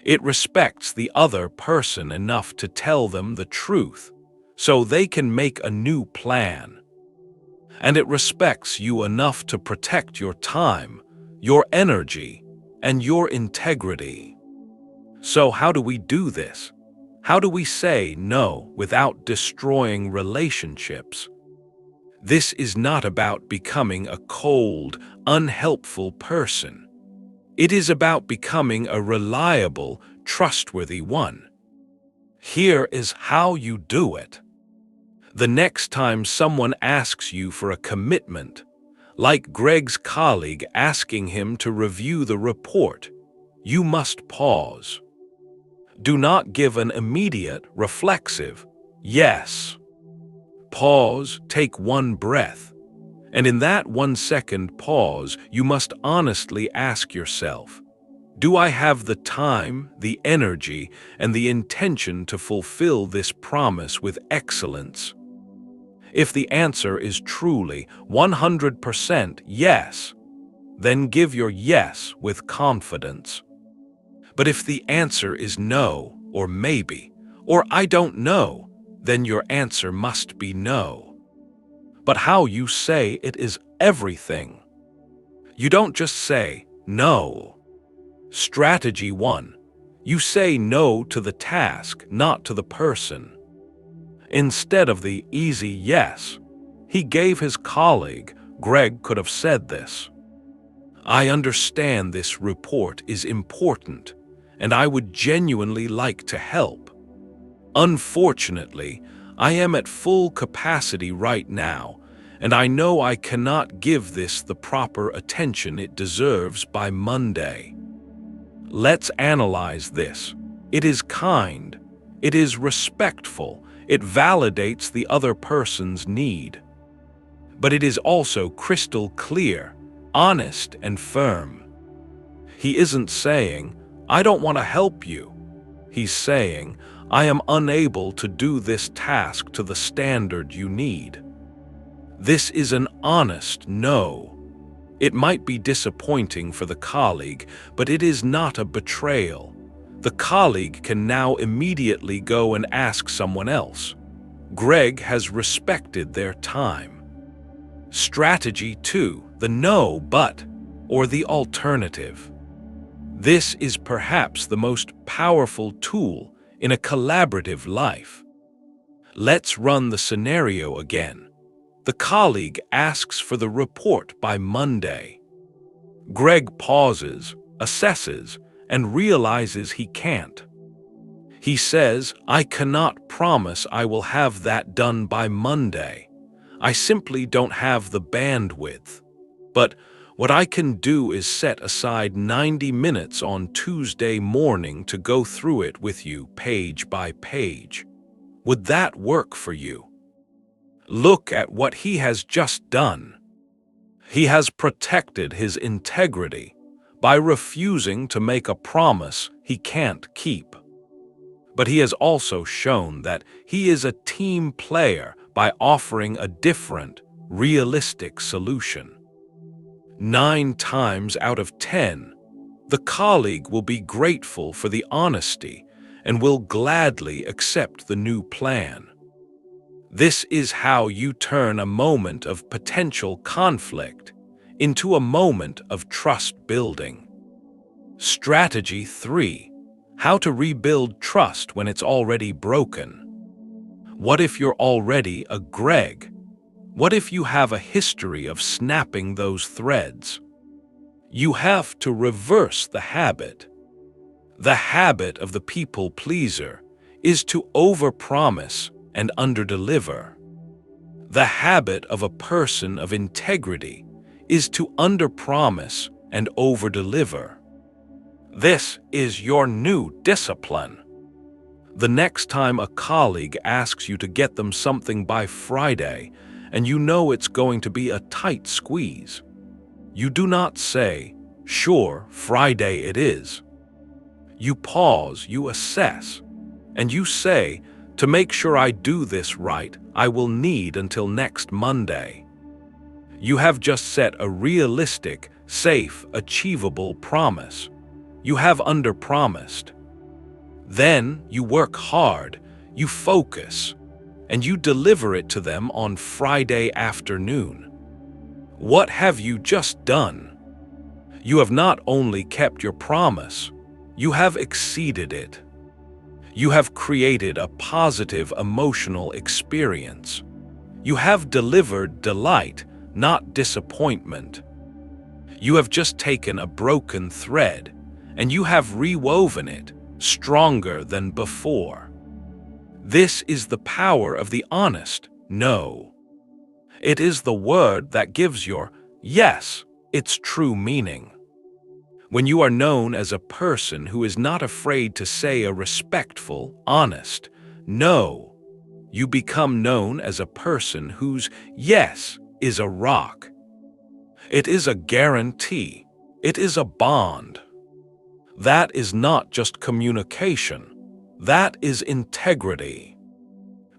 It respects the other person enough to tell them the truth, so they can make a new plan. And it respects you enough to protect your time, your energy, and your integrity. So how do we do this? How do we say no without destroying relationships? This is not about becoming a cold, unhelpful person. It is about becoming a reliable, trustworthy one. Here is how you do it. The next time someone asks you for a commitment, like Greg's colleague asking him to review the report, you must pause. Do not give an immediate, reflexive yes. Pause, take one breath, and in that 1-second pause, you must honestly ask yourself, do I have the time, the energy, and the intention to fulfill this promise with excellence? If the answer is truly 100% yes, then give your yes with confidence. But if the answer is no, or maybe, or I don't know, then your answer must be no. But how you say it is everything. You don't just say no. Strategy 1. You say no to the task, not to the person. Instead of the easy yes, he gave his colleague, Greg could have said this. I understand this report is important, and I would genuinely like to help. Unfortunately, I am at full capacity right now, and I know I cannot give this the proper attention it deserves by Monday. Let's analyze this. It is kind. It is respectful. It validates the other person's need. But it is also crystal clear, honest, and firm. He isn't saying, I don't want to help you. He's saying, I am unable to do this task to the standard you need. This is an honest no. It might be disappointing for the colleague, but it is not a betrayal. The colleague can now immediately go and ask someone else. Greg has respected their time. Strategy 2, the no but, or the alternative. This is perhaps the most powerful tool in a collaborative life. Let's run the scenario again. The colleague asks for the report by Monday. Greg pauses, assesses, and realizes he can't. He says, I cannot promise I will have that done by Monday. I simply don't have the bandwidth. But what I can do is set aside 90 minutes on Tuesday morning to go through it with you page by page. Would that work for you? Look at what he has just done. He has protected his integrity by refusing to make a promise he can't keep. But he has also shown that he is a team player by offering a different, realistic solution. 9 times out of 10, the colleague will be grateful for the honesty and will gladly accept the new plan. This is how you turn a moment of potential conflict into a moment of trust building. Strategy 3. How to rebuild trust when it's already broken. What if you're already a Greg? What if you have a history of snapping those threads? You have to reverse the habit. The habit of the people pleaser is to overpromise and underdeliver. The habit of a person of integrity is to underpromise and overdeliver. This is your new discipline. The next time a colleague asks you to get them something by Friday, and you know it's going to be a tight squeeze, you do not say, "Sure, Friday it is." You pause, you assess, and you say, "To make sure I do this right, I will need until next Monday." You have just set a realistic, safe, achievable promise. You have underpromised. Then you work hard, you focus, and you deliver it to them on Friday afternoon. What have you just done? You have not only kept your promise, you have exceeded it. You have created a positive emotional experience. You have delivered delight, not disappointment. You have just taken a broken thread, and you have rewoven it, stronger than before. This is the power of the honest no. It is the word that gives your yes its true meaning. When you are known as a person who is not afraid to say a respectful, honest no, you become known as a person whose yes is a rock. It is a guarantee. It is a bond. That is not just communication. That is integrity.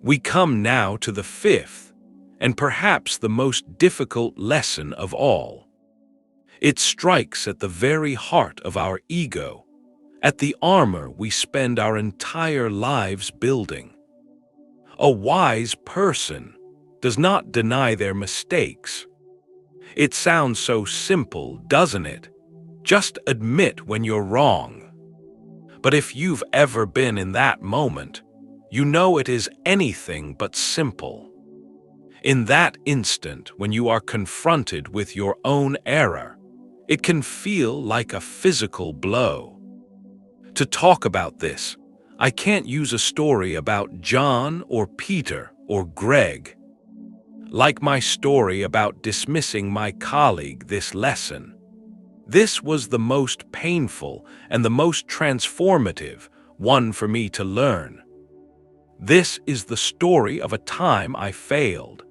We come now to the fifth, and perhaps the most difficult lesson of all. It strikes at the very heart of our ego, at the armor we spend our entire lives building. A wise person does not deny their mistakes. It sounds so simple, doesn't it? Just admit when you're wrong. But if you've ever been in that moment, you know it is anything but simple. In that instant, when you are confronted with your own error, it can feel like a physical blow. To talk about this, I can't use a story about John or Peter or Greg. Like my story about dismissing my colleague this lesson, this was the most painful and the most transformative one for me to learn. This is the story of a time I failed.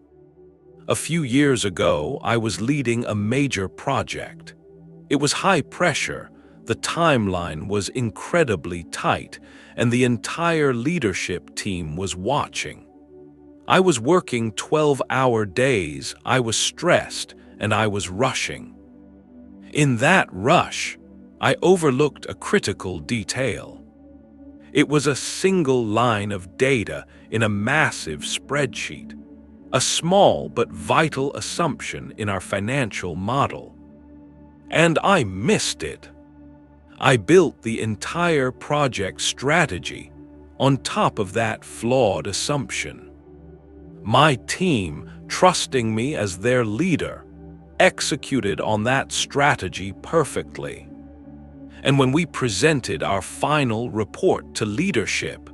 A few years ago, I was leading a major project. It was high pressure, the timeline was incredibly tight, and the entire leadership team was watching. I was working 12-hour days, I was stressed, and I was rushing. In that rush, I overlooked a critical detail. It was a single line of data in a massive spreadsheet, a small but vital assumption in our financial model. And I missed it. I built the entire project strategy on top of that flawed assumption. My team, trusting me as their leader, executed on that strategy perfectly. And when we presented our final report to leadership,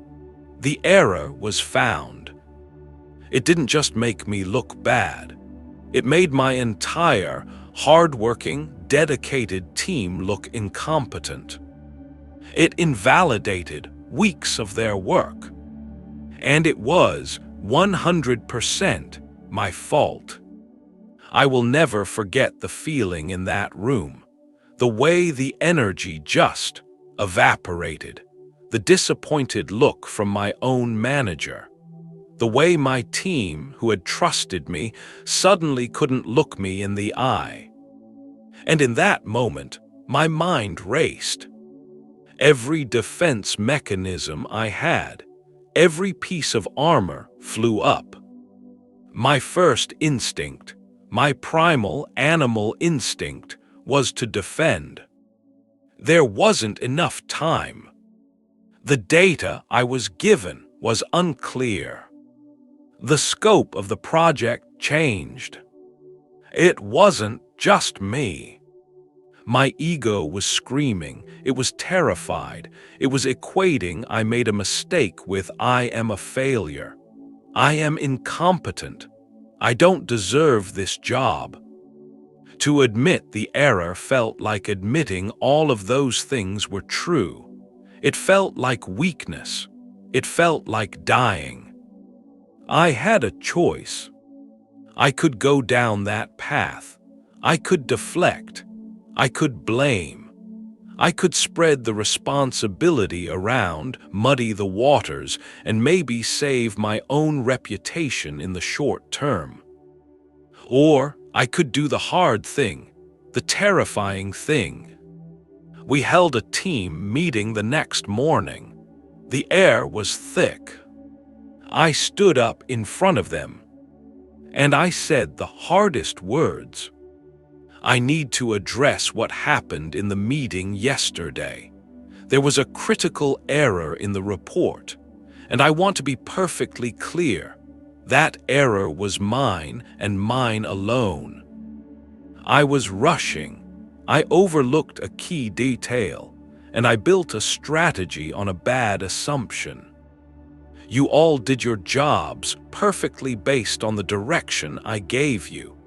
the error was found. It didn't just make me look bad. It made my entire, hard-working, dedicated team look incompetent. It invalidated weeks of their work. And it was 100% my fault. I will never forget the feeling in that room, the way the energy just evaporated, the disappointed look from my own manager, the way my team, who had trusted me, suddenly couldn't look me in the eye. And in that moment, my mind raced. Every defense mechanism I had, every piece of armor flew up. My first instinct, my primal animal instinct, was to defend. There wasn't enough time. The data I was given was unclear. The scope of the project changed. It wasn't just me. My ego was screaming, it was terrified, it was equating I made a mistake with I am a failure. I am incompetent. I don't deserve this job. To admit the error felt like admitting all of those things were true. It felt like weakness. It felt like dying. I had a choice. I could go down that path. I could deflect. I could blame. I could spread the responsibility around, muddy the waters, and maybe save my own reputation in the short term. Or I could do the hard thing, the terrifying thing. We held a team meeting the next morning. The air was thick. I stood up in front of them, and I said the hardest words. I need to address what happened in the meeting yesterday. There was a critical error in the report, and I want to be perfectly clear. That error was mine and mine alone. I was rushing. I overlooked a key detail, and I built a strategy on a bad assumption. You all did your jobs perfectly based on the direction I gave you,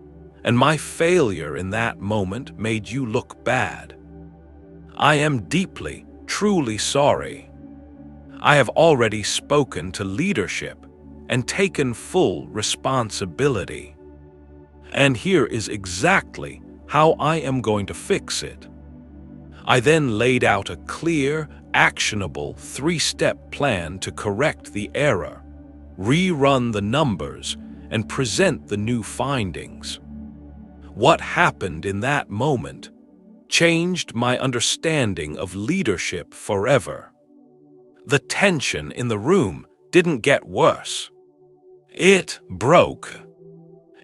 and my failure in that moment made you look bad. I am deeply, truly sorry. I have already spoken to leadership and taken full responsibility. And here is exactly how I am going to fix it. I then laid out a clear, actionable 3-step plan to correct the error, rerun the numbers, and present the new findings. What happened in that moment changed my understanding of leadership forever. The tension in the room didn't get worse. It broke.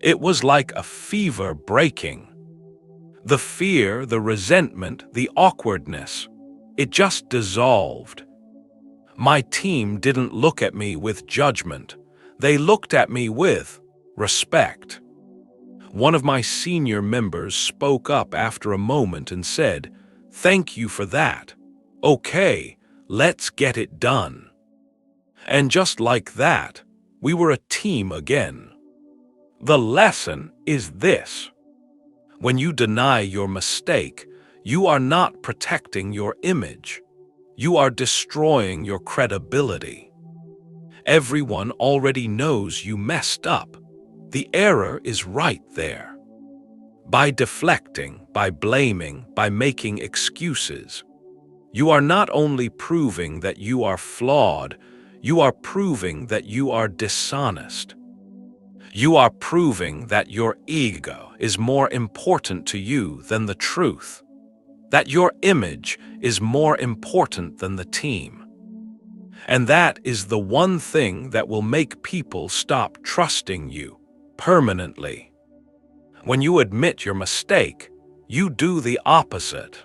It was like a fever breaking. The fear, the resentment, the awkwardness, it just dissolved. My team didn't look at me with judgment. They looked at me with respect. One of my senior members spoke up after a moment and said, "Thank you for that. Okay, let's get it done." And just like that, we were a team again. The lesson is this. When you deny your mistake, you are not protecting your image. You are destroying your credibility. Everyone already knows you messed up. The error is right there. By deflecting, by blaming, by making excuses, you are not only proving that you are flawed, you are proving that you are dishonest. You are proving that your ego is more important to you than the truth, that your image is more important than the team. And that is the one thing that will make people stop trusting you permanently. When you admit your mistake, you do the opposite.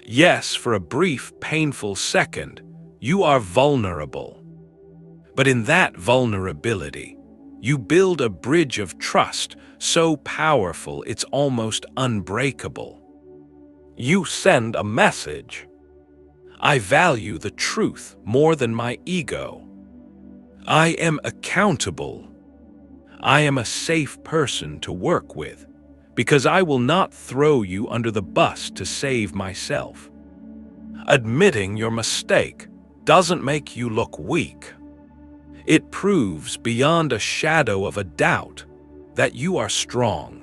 Yes, for a brief, painful second, you are vulnerable. But in that vulnerability, you build a bridge of trust so powerful it's almost unbreakable. You send a message. I value the truth more than my ego. I am accountable. I am a safe person to work with because I will not throw you under the bus to save myself. Admitting your mistake doesn't make you look weak. It proves beyond a shadow of a doubt that you are strong.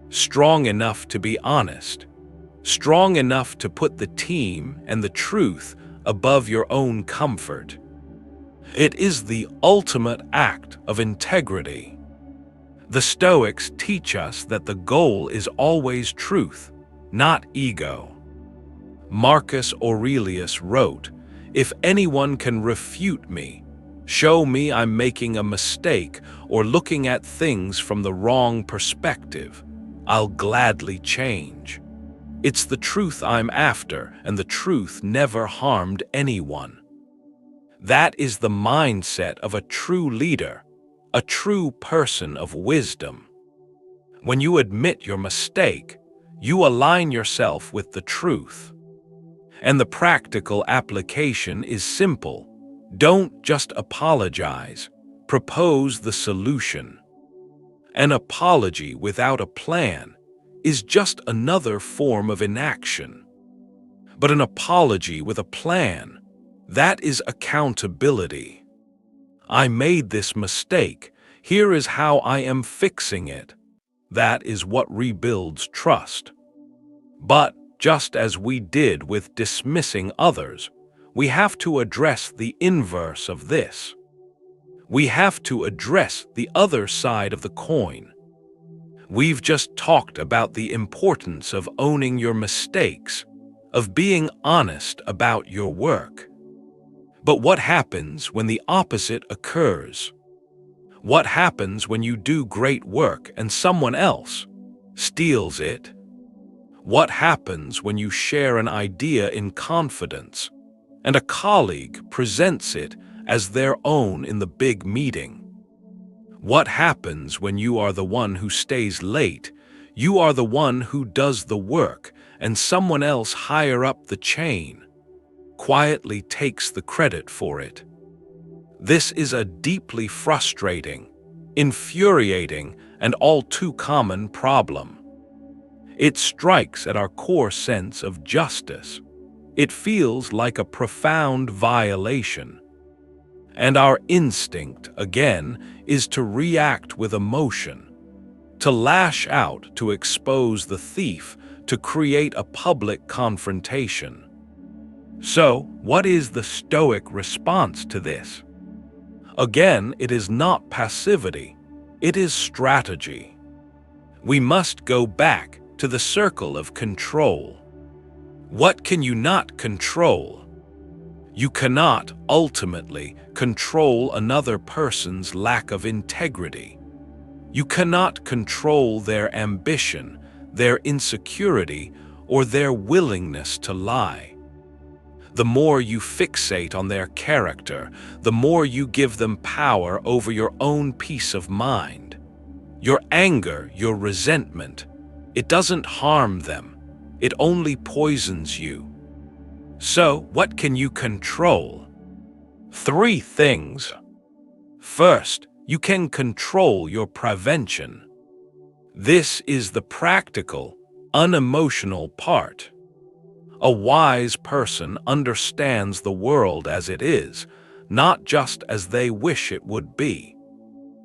Strong enough to be honest. Strong enough to put the team and the truth above your own comfort. It is the ultimate act of integrity. The Stoics teach us that the goal is always truth, not ego. Marcus Aurelius wrote, "If anyone can refute me, show me I'm making a mistake or looking at things from the wrong perspective, I'll gladly change. It's the truth I'm after, and the truth never harmed anyone." That is the mindset of a true leader, a true person of wisdom. When you admit your mistake, you align yourself with the truth. And the practical application is simple. Don't just apologize, propose the solution. An apology without a plan is just another form of inaction. But an apology with a plan, that is accountability. I made this mistake. Here is how I am fixing it. That is what rebuilds trust. But just as we did with dismissing others, we have to address the inverse of this. We have to address the other side of the coin. We've just talked about the importance of owning your mistakes, of being honest about your work. But what happens when the opposite occurs? What happens when you do great work and someone else steals it? What happens when you share an idea in confidence and a colleague presents it as their own in the big meeting? What happens when you are the one who stays late, you are the one who does the work, and someone else higher up the chain quietly takes the credit for it? This is a deeply frustrating, infuriating, and all too common problem. It strikes at our core sense of justice. It feels like a profound violation. And our instinct, again, is to react with emotion, to lash out, to expose the thief, to create a public confrontation. So, what is the Stoic response to this? Again, it is not passivity, it is strategy. We must go back to the circle of control. What can you not control? You cannot ultimately control another person's lack of integrity. You cannot control their ambition, their insecurity, or their willingness to lie. The more you fixate on their character, the more you give them power over your own peace of mind. Your anger, your resentment, it doesn't harm them, it only poisons you. So, what can you control? 3 things. First, you can control your prevention. This is the practical, unemotional part. A wise person understands the world as it is, not just as they wish it would be.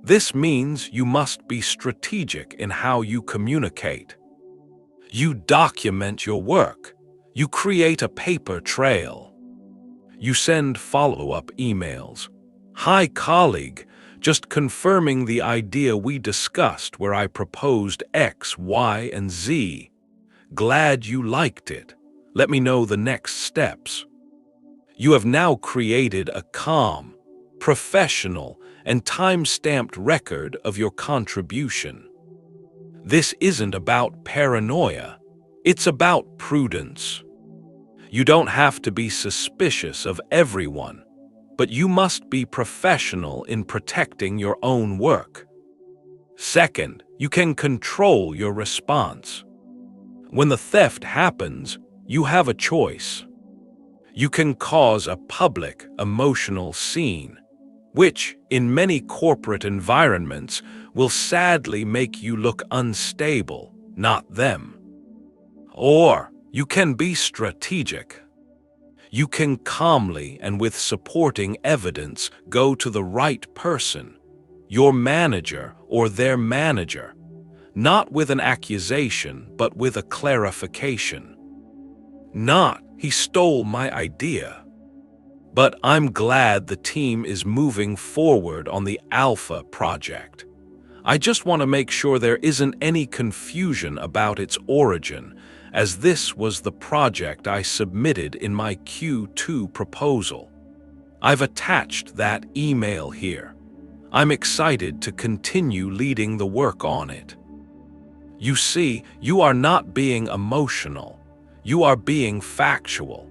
This means you must be strategic in how you communicate. You document your work. You create a paper trail. You send follow-up emails. Hi, colleague, just confirming the idea we discussed where I proposed X, Y, and Z. Glad you liked it. Let me know the next steps. You have now created a calm, professional, and time-stamped record of your contribution. This isn't about paranoia. It's about prudence. You don't have to be suspicious of everyone, but you must be professional in protecting your own work. Second, you can control your response. When the theft happens, you have a choice. You can cause a public, emotional scene, which, in many corporate environments, will sadly make you look unstable, not them. Or you can be strategic. You can calmly and with supporting evidence go to the right person, your manager or their manager, not with an accusation but with a clarification. Not, he stole my idea. But I'm glad the team is moving forward on the Alpha project. I just want to make sure there isn't any confusion about its origin, as this was the project I submitted in my Q2 proposal. I've attached that email here. I'm excited to continue leading the work on it. You see, you are not being emotional. You are being factual.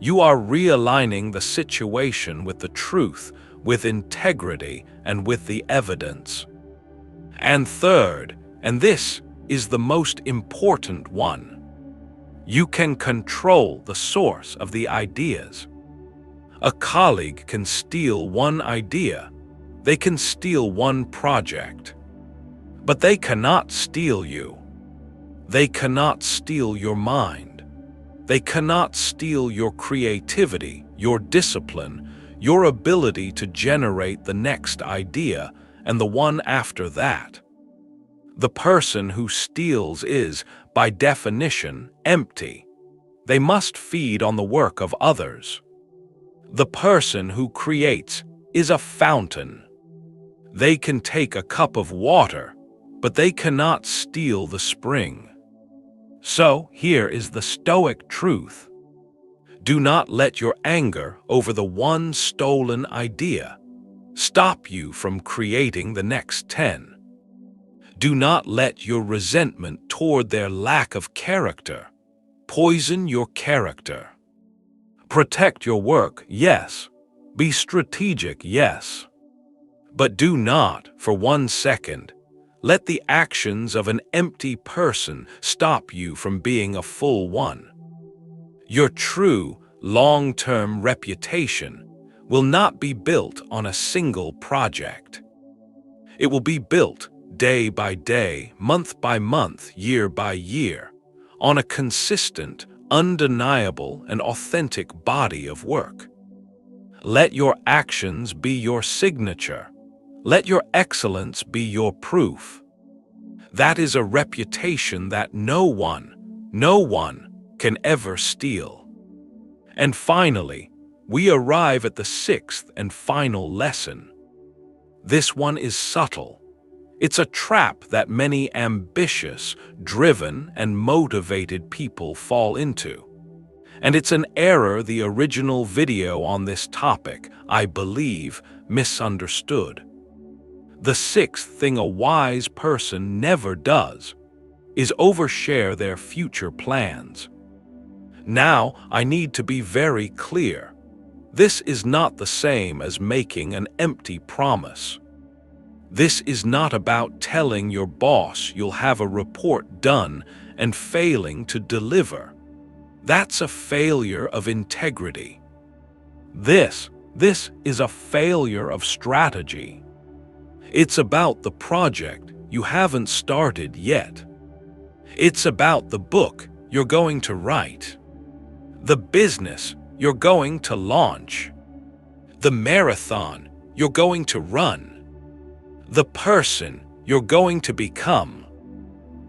You are realigning the situation with the truth, with integrity, and with the evidence. And third, and this is the most important one, you can control the source of the ideas. A colleague can steal one idea, they can steal one project, but they cannot steal you. They cannot steal your mind. They cannot steal your creativity, your discipline, your ability to generate the next idea and the one after that. The person who steals is, by definition, empty. They must feed on the work of others. The person who creates is a fountain. They can take a cup of water, but they cannot steal the spring. So here is the Stoic truth. Do not let your anger over the one stolen idea stop you from creating the next 10. Do not let your resentment toward their lack of character poison your character. Protect your work, yes. Be strategic, yes. But do not, for 1 second, let the actions of an empty person stop you from being a full one. Your true, long-term reputation will not be built on a single project. It will be built day by day, month by month, year by year, on a consistent, undeniable, and authentic body of work. Let your actions be your signature. Let your excellence be your proof. That is a reputation that no one can ever steal. And finally, we arrive at the 6th and final lesson. This one is subtle. It's a trap that many ambitious, driven, and motivated people fall into. And it's an error the original video on this topic, I believe, misunderstood. The 6th thing a wise person never does is overshare their future plans. Now, I need to be very clear. This is not the same as making an empty promise. This is not about telling your boss you'll have a report done and failing to deliver. That's a failure of integrity. This is a failure of strategy. It's about the project you haven't started yet. It's about the book you're going to write, the business you're going to launch, the marathon you're going to run, the person you're going to become.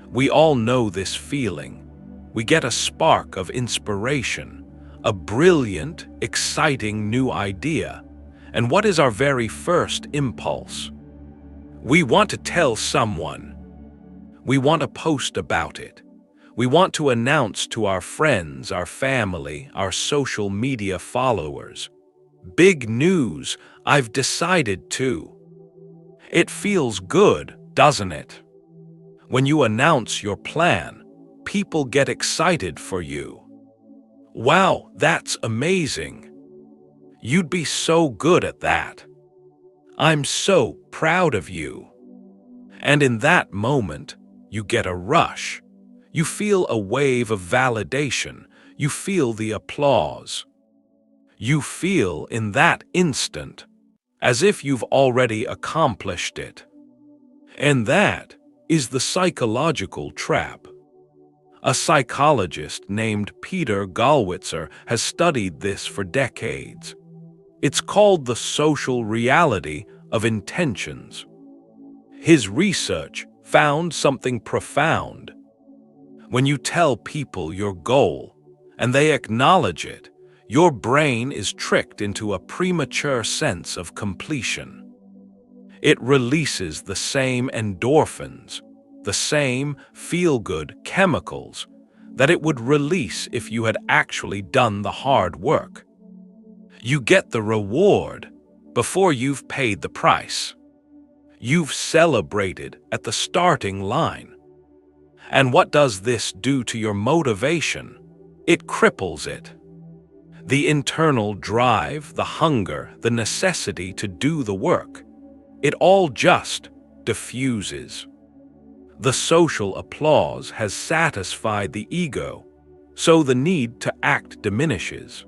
We all know this feeling. We get a spark of inspiration, a brilliant, exciting new idea. And what is our very first impulse? We want to tell someone. We want to post about it. We want to announce to our friends, our family, our social media followers. Big news, I've decided to. It feels good, doesn't it? When you announce your plan, people get excited for you. Wow, that's amazing. You'd be so good at that. I'm so proud of you. And in that moment, you get a rush. You feel a wave of validation. You feel the applause. You feel in that instant as if you've already accomplished it. And that is the psychological trap. A psychologist named Peter Gallwitzer has studied this for decades. It's called the social reality of intentions. His research found something profound. When you tell people your goal and they acknowledge it, your brain is tricked into a premature sense of completion. It releases the same endorphins, the same feel-good chemicals that it would release if you had actually done the hard work. You get the reward before you've paid the price. You've celebrated at the starting line. And what does this do to your motivation? It cripples it. The internal drive, the hunger, the necessity to do the work, it all just diffuses. The social applause has satisfied the ego, so the need to act diminishes.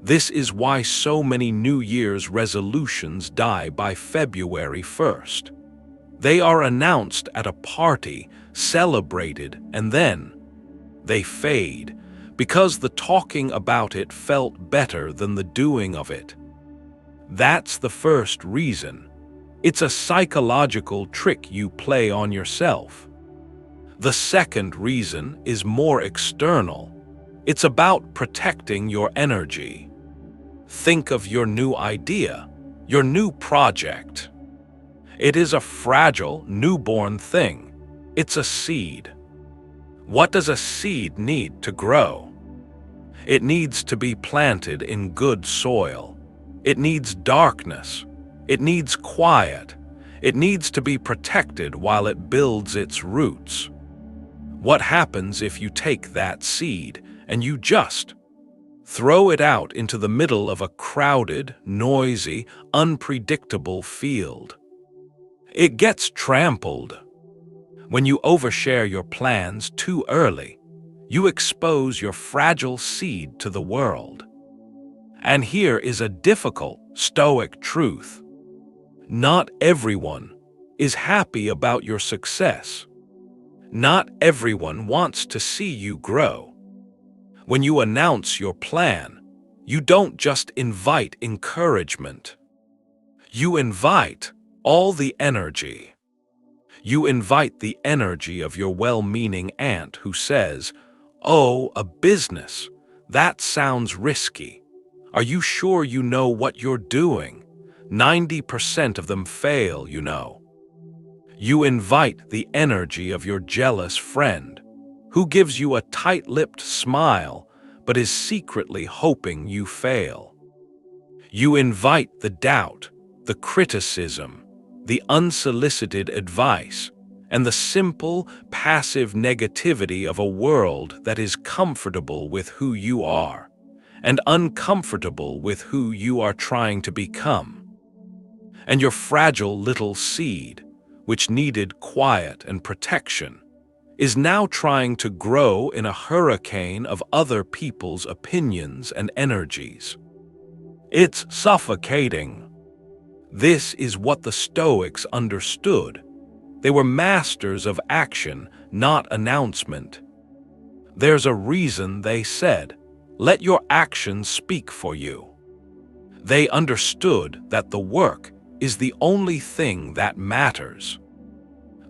This is why so many New Year's resolutions die by February 1st. They are announced at a party, celebrated, and then they fade because the talking about it felt better than the doing of it. That's the first reason. It's a psychological trick you play on yourself. The second reason is more external. It's about protecting your energy. Think of your new idea, your new project. It is a fragile, newborn thing. It's a seed. What does a seed need to grow? It needs to be planted in good soil. It needs darkness. It needs quiet. It needs to be protected while it builds its roots. What happens if you take that seed and you just throw it out into the middle of a crowded, noisy, unpredictable field? It gets trampled. When you overshare your plans too early, you expose your fragile seed to the world. And here is a difficult Stoic truth. Not everyone is happy about your success. Not everyone wants to see you grow. When you announce your plan, you don't just invite encouragement. You invite all the energy. You invite the energy of your well-meaning aunt who says, "Oh, a business? That sounds risky. Are you sure you know what you're doing? 90% of them fail, you know." You invite the energy of your jealous friend who gives you a tight-lipped smile but is secretly hoping you fail. You invite the doubt, the criticism, the unsolicited advice, and the simple, passive negativity of a world that is comfortable with who you are and uncomfortable with who you are trying to become. And your fragile little seed, which needed quiet and protection, is now trying to grow in a hurricane of other people's opinions and energies. It's suffocating. This is what the Stoics understood. They were masters of action, not announcement. There's a reason they said, "Let your actions speak for you." They understood that the work is the only thing that matters.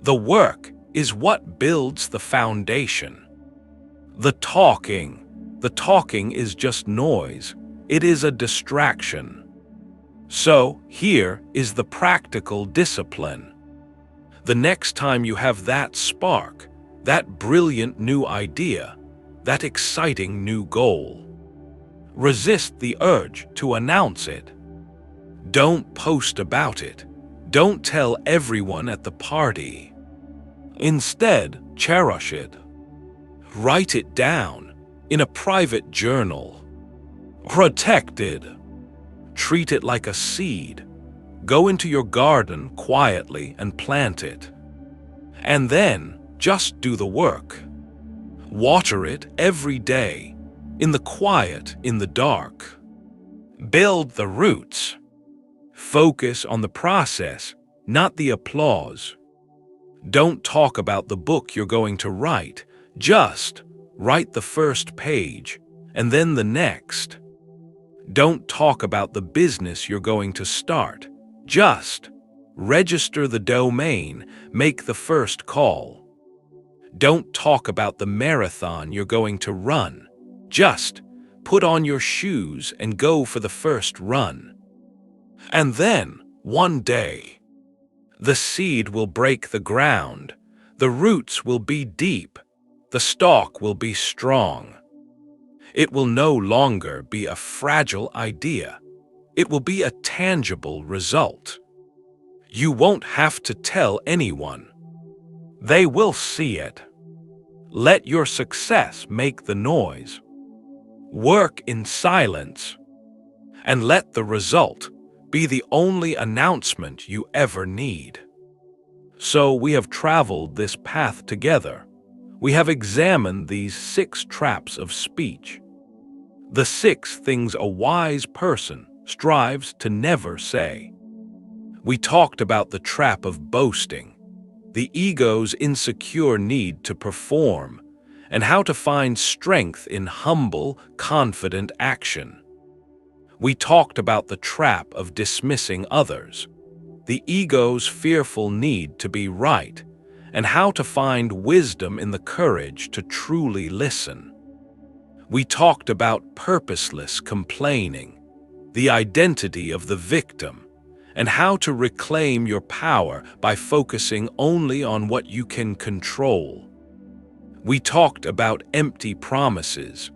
The work is what builds the foundation. The talking is just noise. It is a distraction. So here is the practical discipline. The next time you have that spark, that brilliant new idea, that exciting new goal, resist the urge to announce it. Don't post about it. Don't tell everyone at the party. Instead, cherish it. Write it down in a private journal. Protect it. Treat it like a seed. Go into your garden quietly and plant it. And then just do the work. Water it every day, in the quiet, in the dark. Build the roots. Focus on the process, not the applause. Don't talk about the book you're going to write. Just write the first page, and then the next. Don't talk about the business you're going to start. Just register the domain, make the first call. Don't talk about the marathon you're going to run. Just put on your shoes and go for the first run. And then, one day, the seed will break the ground, the roots will be deep, the stalk will be strong. It will no longer be a fragile idea. It will be a tangible result. You won't have to tell anyone. They will see it. Let your success make the noise. Work in silence, and let the result be the only announcement you ever need. So we have traveled this path together. We have examined these 6 traps of speech. The 6 things a wise person strives to never say. We talked about the trap of boasting, the ego's insecure need to perform, and how to find strength in humble, confident action. We talked about the trap of dismissing others, the ego's fearful need to be right, and how to find wisdom in the courage to truly listen. We talked about purposeless complaining, the identity of the victim, and how to reclaim your power by focusing only on what you can control. We talked about empty promises,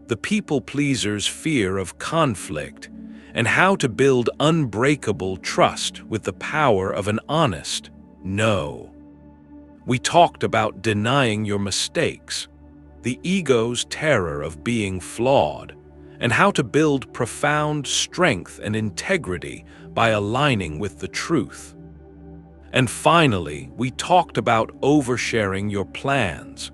the people-pleaser's fear of conflict, and how to build unbreakable trust with the power of an honest no. We talked about denying your mistakes, the ego's terror of being flawed, and how to build profound strength and integrity by aligning with the truth. And finally, we talked about oversharing your plans,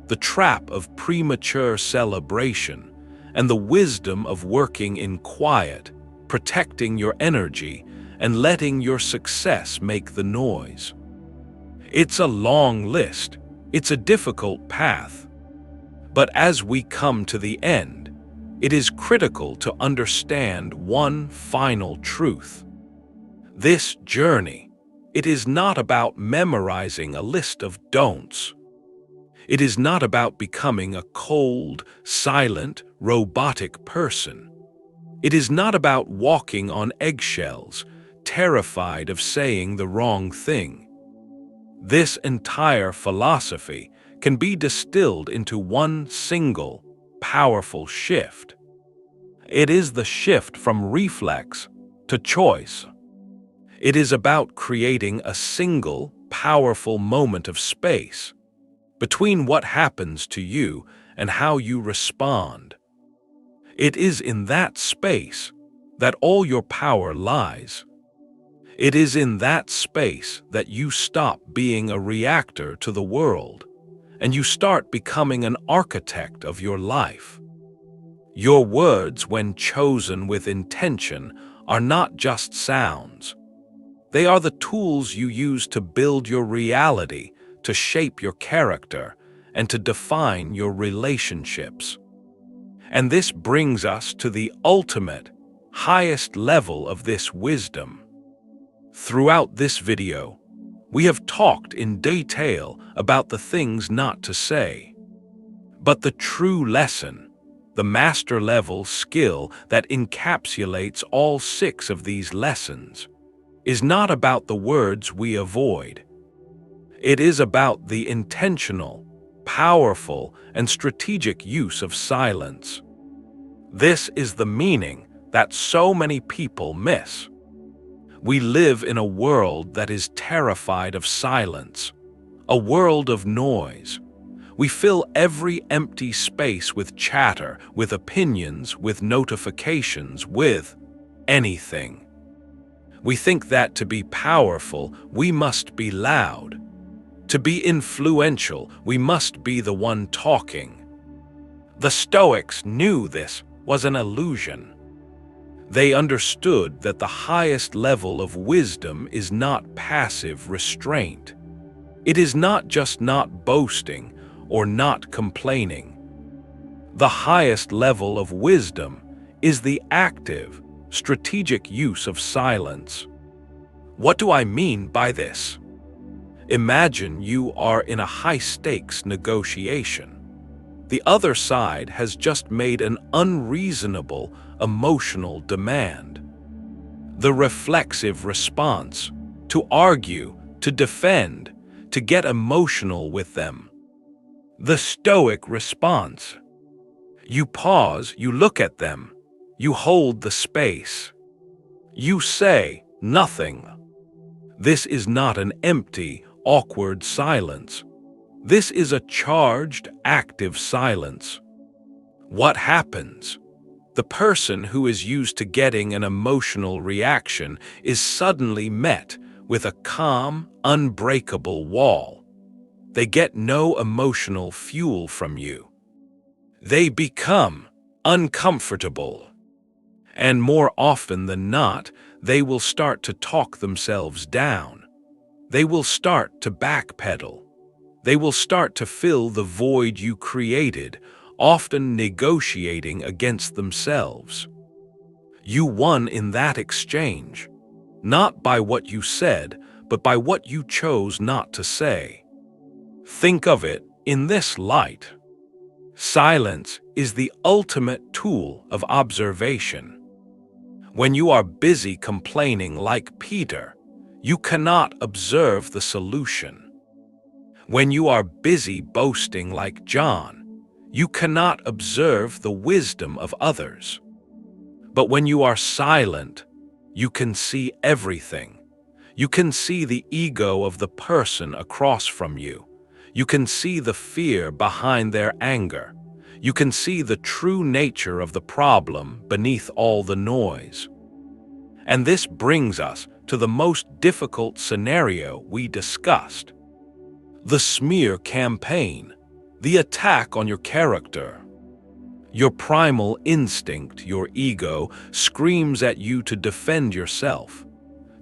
the trap of premature celebration, and the wisdom of working in quiet, protecting your energy, and letting your success make the noise. It's a long list, it's a difficult path. But as we come to the end, it is critical to understand one final truth. This journey, it is not about memorizing a list of don'ts. It is not about becoming a cold, silent, robotic person. It is not about walking on eggshells, terrified of saying the wrong thing. This entire philosophy can be distilled into one single, powerful shift. It is the shift from reflex to choice. It is about creating a single, powerful moment of space between what happens to you and how you respond. It is in that space that all your power lies. It is in that space that you stop being a reactor to the world, and you start becoming an architect of your life. Your words, when chosen with intention, are not just sounds. They are the tools you use to build your reality, to shape your character, and to define your relationships. And this brings us to the ultimate, highest level of this wisdom. Throughout this video, we have talked in detail about the things not to say. But the true lesson, the master-level skill that encapsulates all 6 of these lessons, is not about the words we avoid. It is about the intentional, powerful, and strategic use of silence. This is the meaning that so many people miss. We live in a world that is terrified of silence, a world of noise. We fill every empty space with chatter, with opinions, with notifications, with anything. We think that to be powerful, we must be loud. To be influential, we must be the one talking. The Stoics knew this was an illusion. They understood that the highest level of wisdom is not passive restraint. It is not just not boasting or not complaining. The highest level of wisdom is the active, strategic use of silence. What do I mean by this? Imagine you are in a high-stakes negotiation. The other side has just made an unreasonable, emotional demand. The reflexive response, to argue, to defend, to get emotional with them. The Stoic response. You pause, you look at them, you hold the space. You say nothing. This is not an empty, awkward silence. This is a charged, active silence. What happens? The person who is used to getting an emotional reaction is suddenly met with a calm, unbreakable wall. They get no emotional fuel from you. They become uncomfortable. And more often than not, they will start to talk themselves down. They will start to backpedal. They will start to fill the void you created, often negotiating against themselves. You won in that exchange, not by what you said, but by what you chose not to say. Think of it in this light. Silence is the ultimate tool of observation. When you are busy complaining like Peter, you cannot observe the solution. When you are busy boasting like John, you cannot observe the wisdom of others. But when you are silent, you can see everything. You can see the ego of the person across from you. You can see the fear behind their anger. You can see the true nature of the problem beneath all the noise. And this brings us to the most difficult scenario we discussed: the smear campaign, the attack on your character. Your primal instinct, your ego, screams at you to defend yourself,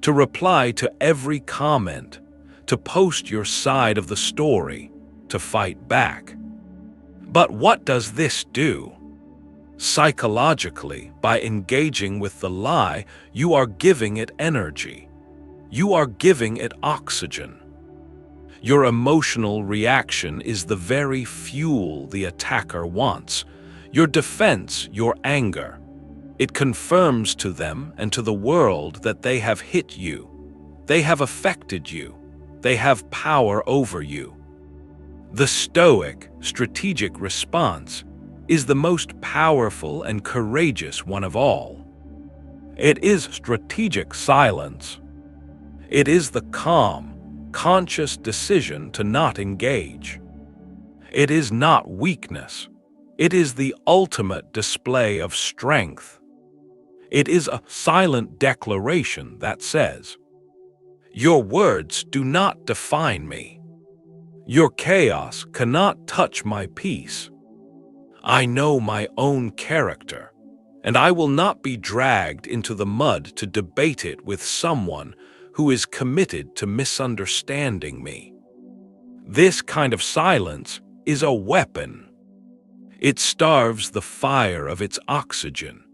to reply to every comment, to post your side of the story, to fight back. But what does this do? Psychologically, by engaging with the lie, you are giving it energy. You are giving it oxygen. Your emotional reaction is the very fuel the attacker wants. Your defense, your anger. It confirms to them and to the world that they have hit you. They have affected you. They have power over you. The Stoic, strategic response is the most powerful and courageous one of all. It is strategic silence. It is the calm, conscious decision to not engage. It is not weakness. It is the ultimate display of strength. It is a silent declaration that says, "Your words do not define me. Your chaos cannot touch my peace. I know my own character, and I will not be dragged into the mud to debate it with someone who is committed to misunderstanding me." This kind of silence is a weapon. It starves the fire of its oxygen.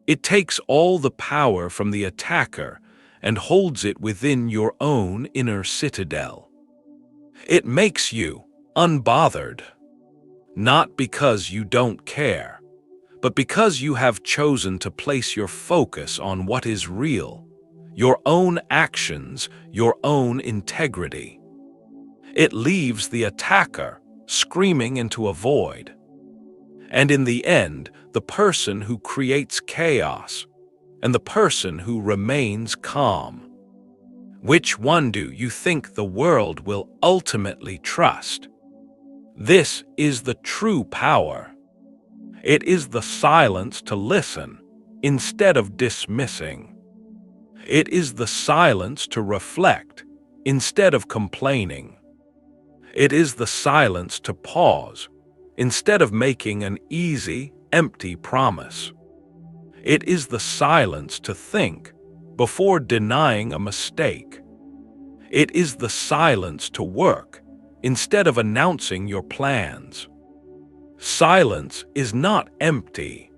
It takes all the power from the attacker and holds it within your own inner citadel. It makes you unbothered, not because you don't care, but because you have chosen to place your focus on what is real, your own actions, your own integrity. It leaves the attacker screaming into a void. And in the end, the person who creates chaos and the person who remains calm. Which one do you think the world will ultimately trust? This is the true power. It is the silence to listen instead of dismissing. It is the silence to reflect instead of complaining. It is the silence to pause instead of making an easy, empty promise. It is the silence to think before denying a mistake. It is the silence to work instead of announcing your plans. Silence is not empty.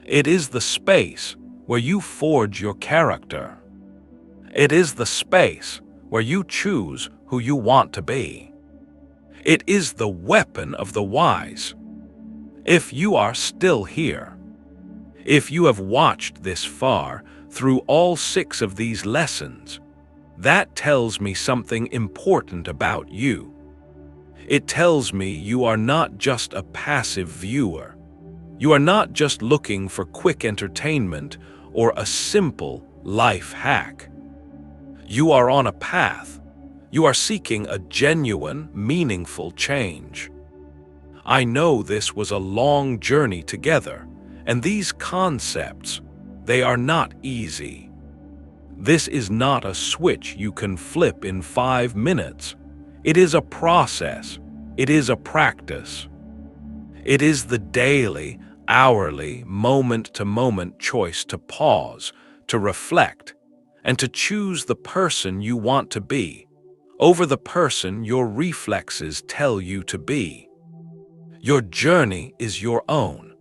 It is the space where you forge your character. It is the space where you choose who you want to be. It is the weapon of the wise. If you are still here, if you have watched this far through all 6 of these lessons, that tells me something important about you. It tells me you are not just a passive viewer. You are not just looking for quick entertainment or a simple life hack. You are on a path. You are seeking a genuine, meaningful change. I know this was a long journey together, and these concepts, they are not easy. This is not a switch you can flip in 5 minutes. It is a process. It is a practice. It is the daily, hourly, moment-to-moment choice to pause, to reflect, and to choose the person you want to be, over the person your reflexes tell you to be. Your journey is your own,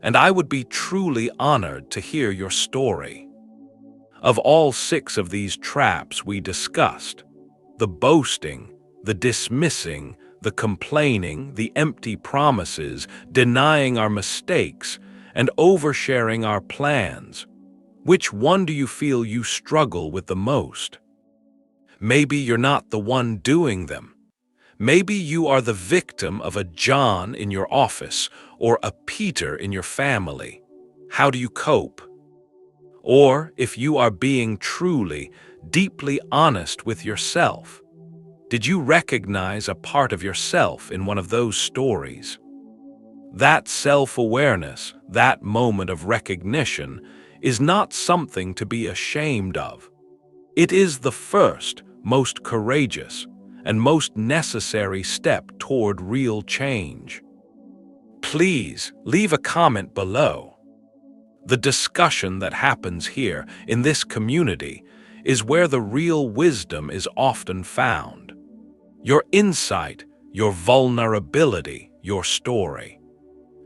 and I would be truly honored to hear your story. Of all 6 of these traps we discussed, the boasting, the dismissing, the complaining, the empty promises, denying our mistakes, and oversharing our plans, which one do you feel you struggle with the most? Maybe you're not the one doing them. Maybe you are the victim of a John in your office or a Peter in your family. How do you cope? Or if you are being truly, deeply honest with yourself, did you recognize a part of yourself in one of those stories? That self-awareness, that moment of recognition, is not something to be ashamed of. It is the first, most courageous, and most necessary step toward real change. Please leave a comment below. The discussion that happens here in this community is where the real wisdom is often found. Your insight, your vulnerability, your story.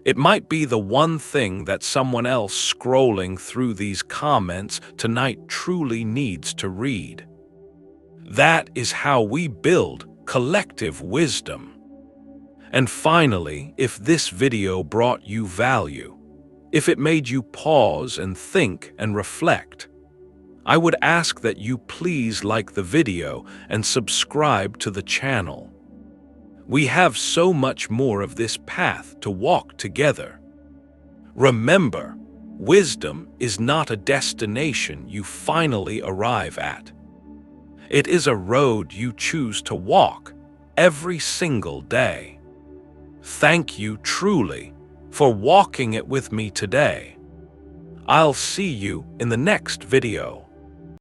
It might be the one thing that someone else scrolling through these comments tonight truly needs to read. That is how we build collective wisdom. And finally, if this video brought you value, if it made you pause and think and reflect, I would ask that you please like the video and subscribe to the channel. We have so much more of this path to walk together. Remember, wisdom is not a destination you finally arrive at. It is a road you choose to walk every single day. Thank you truly for walking it with me today. I'll see you in the next video.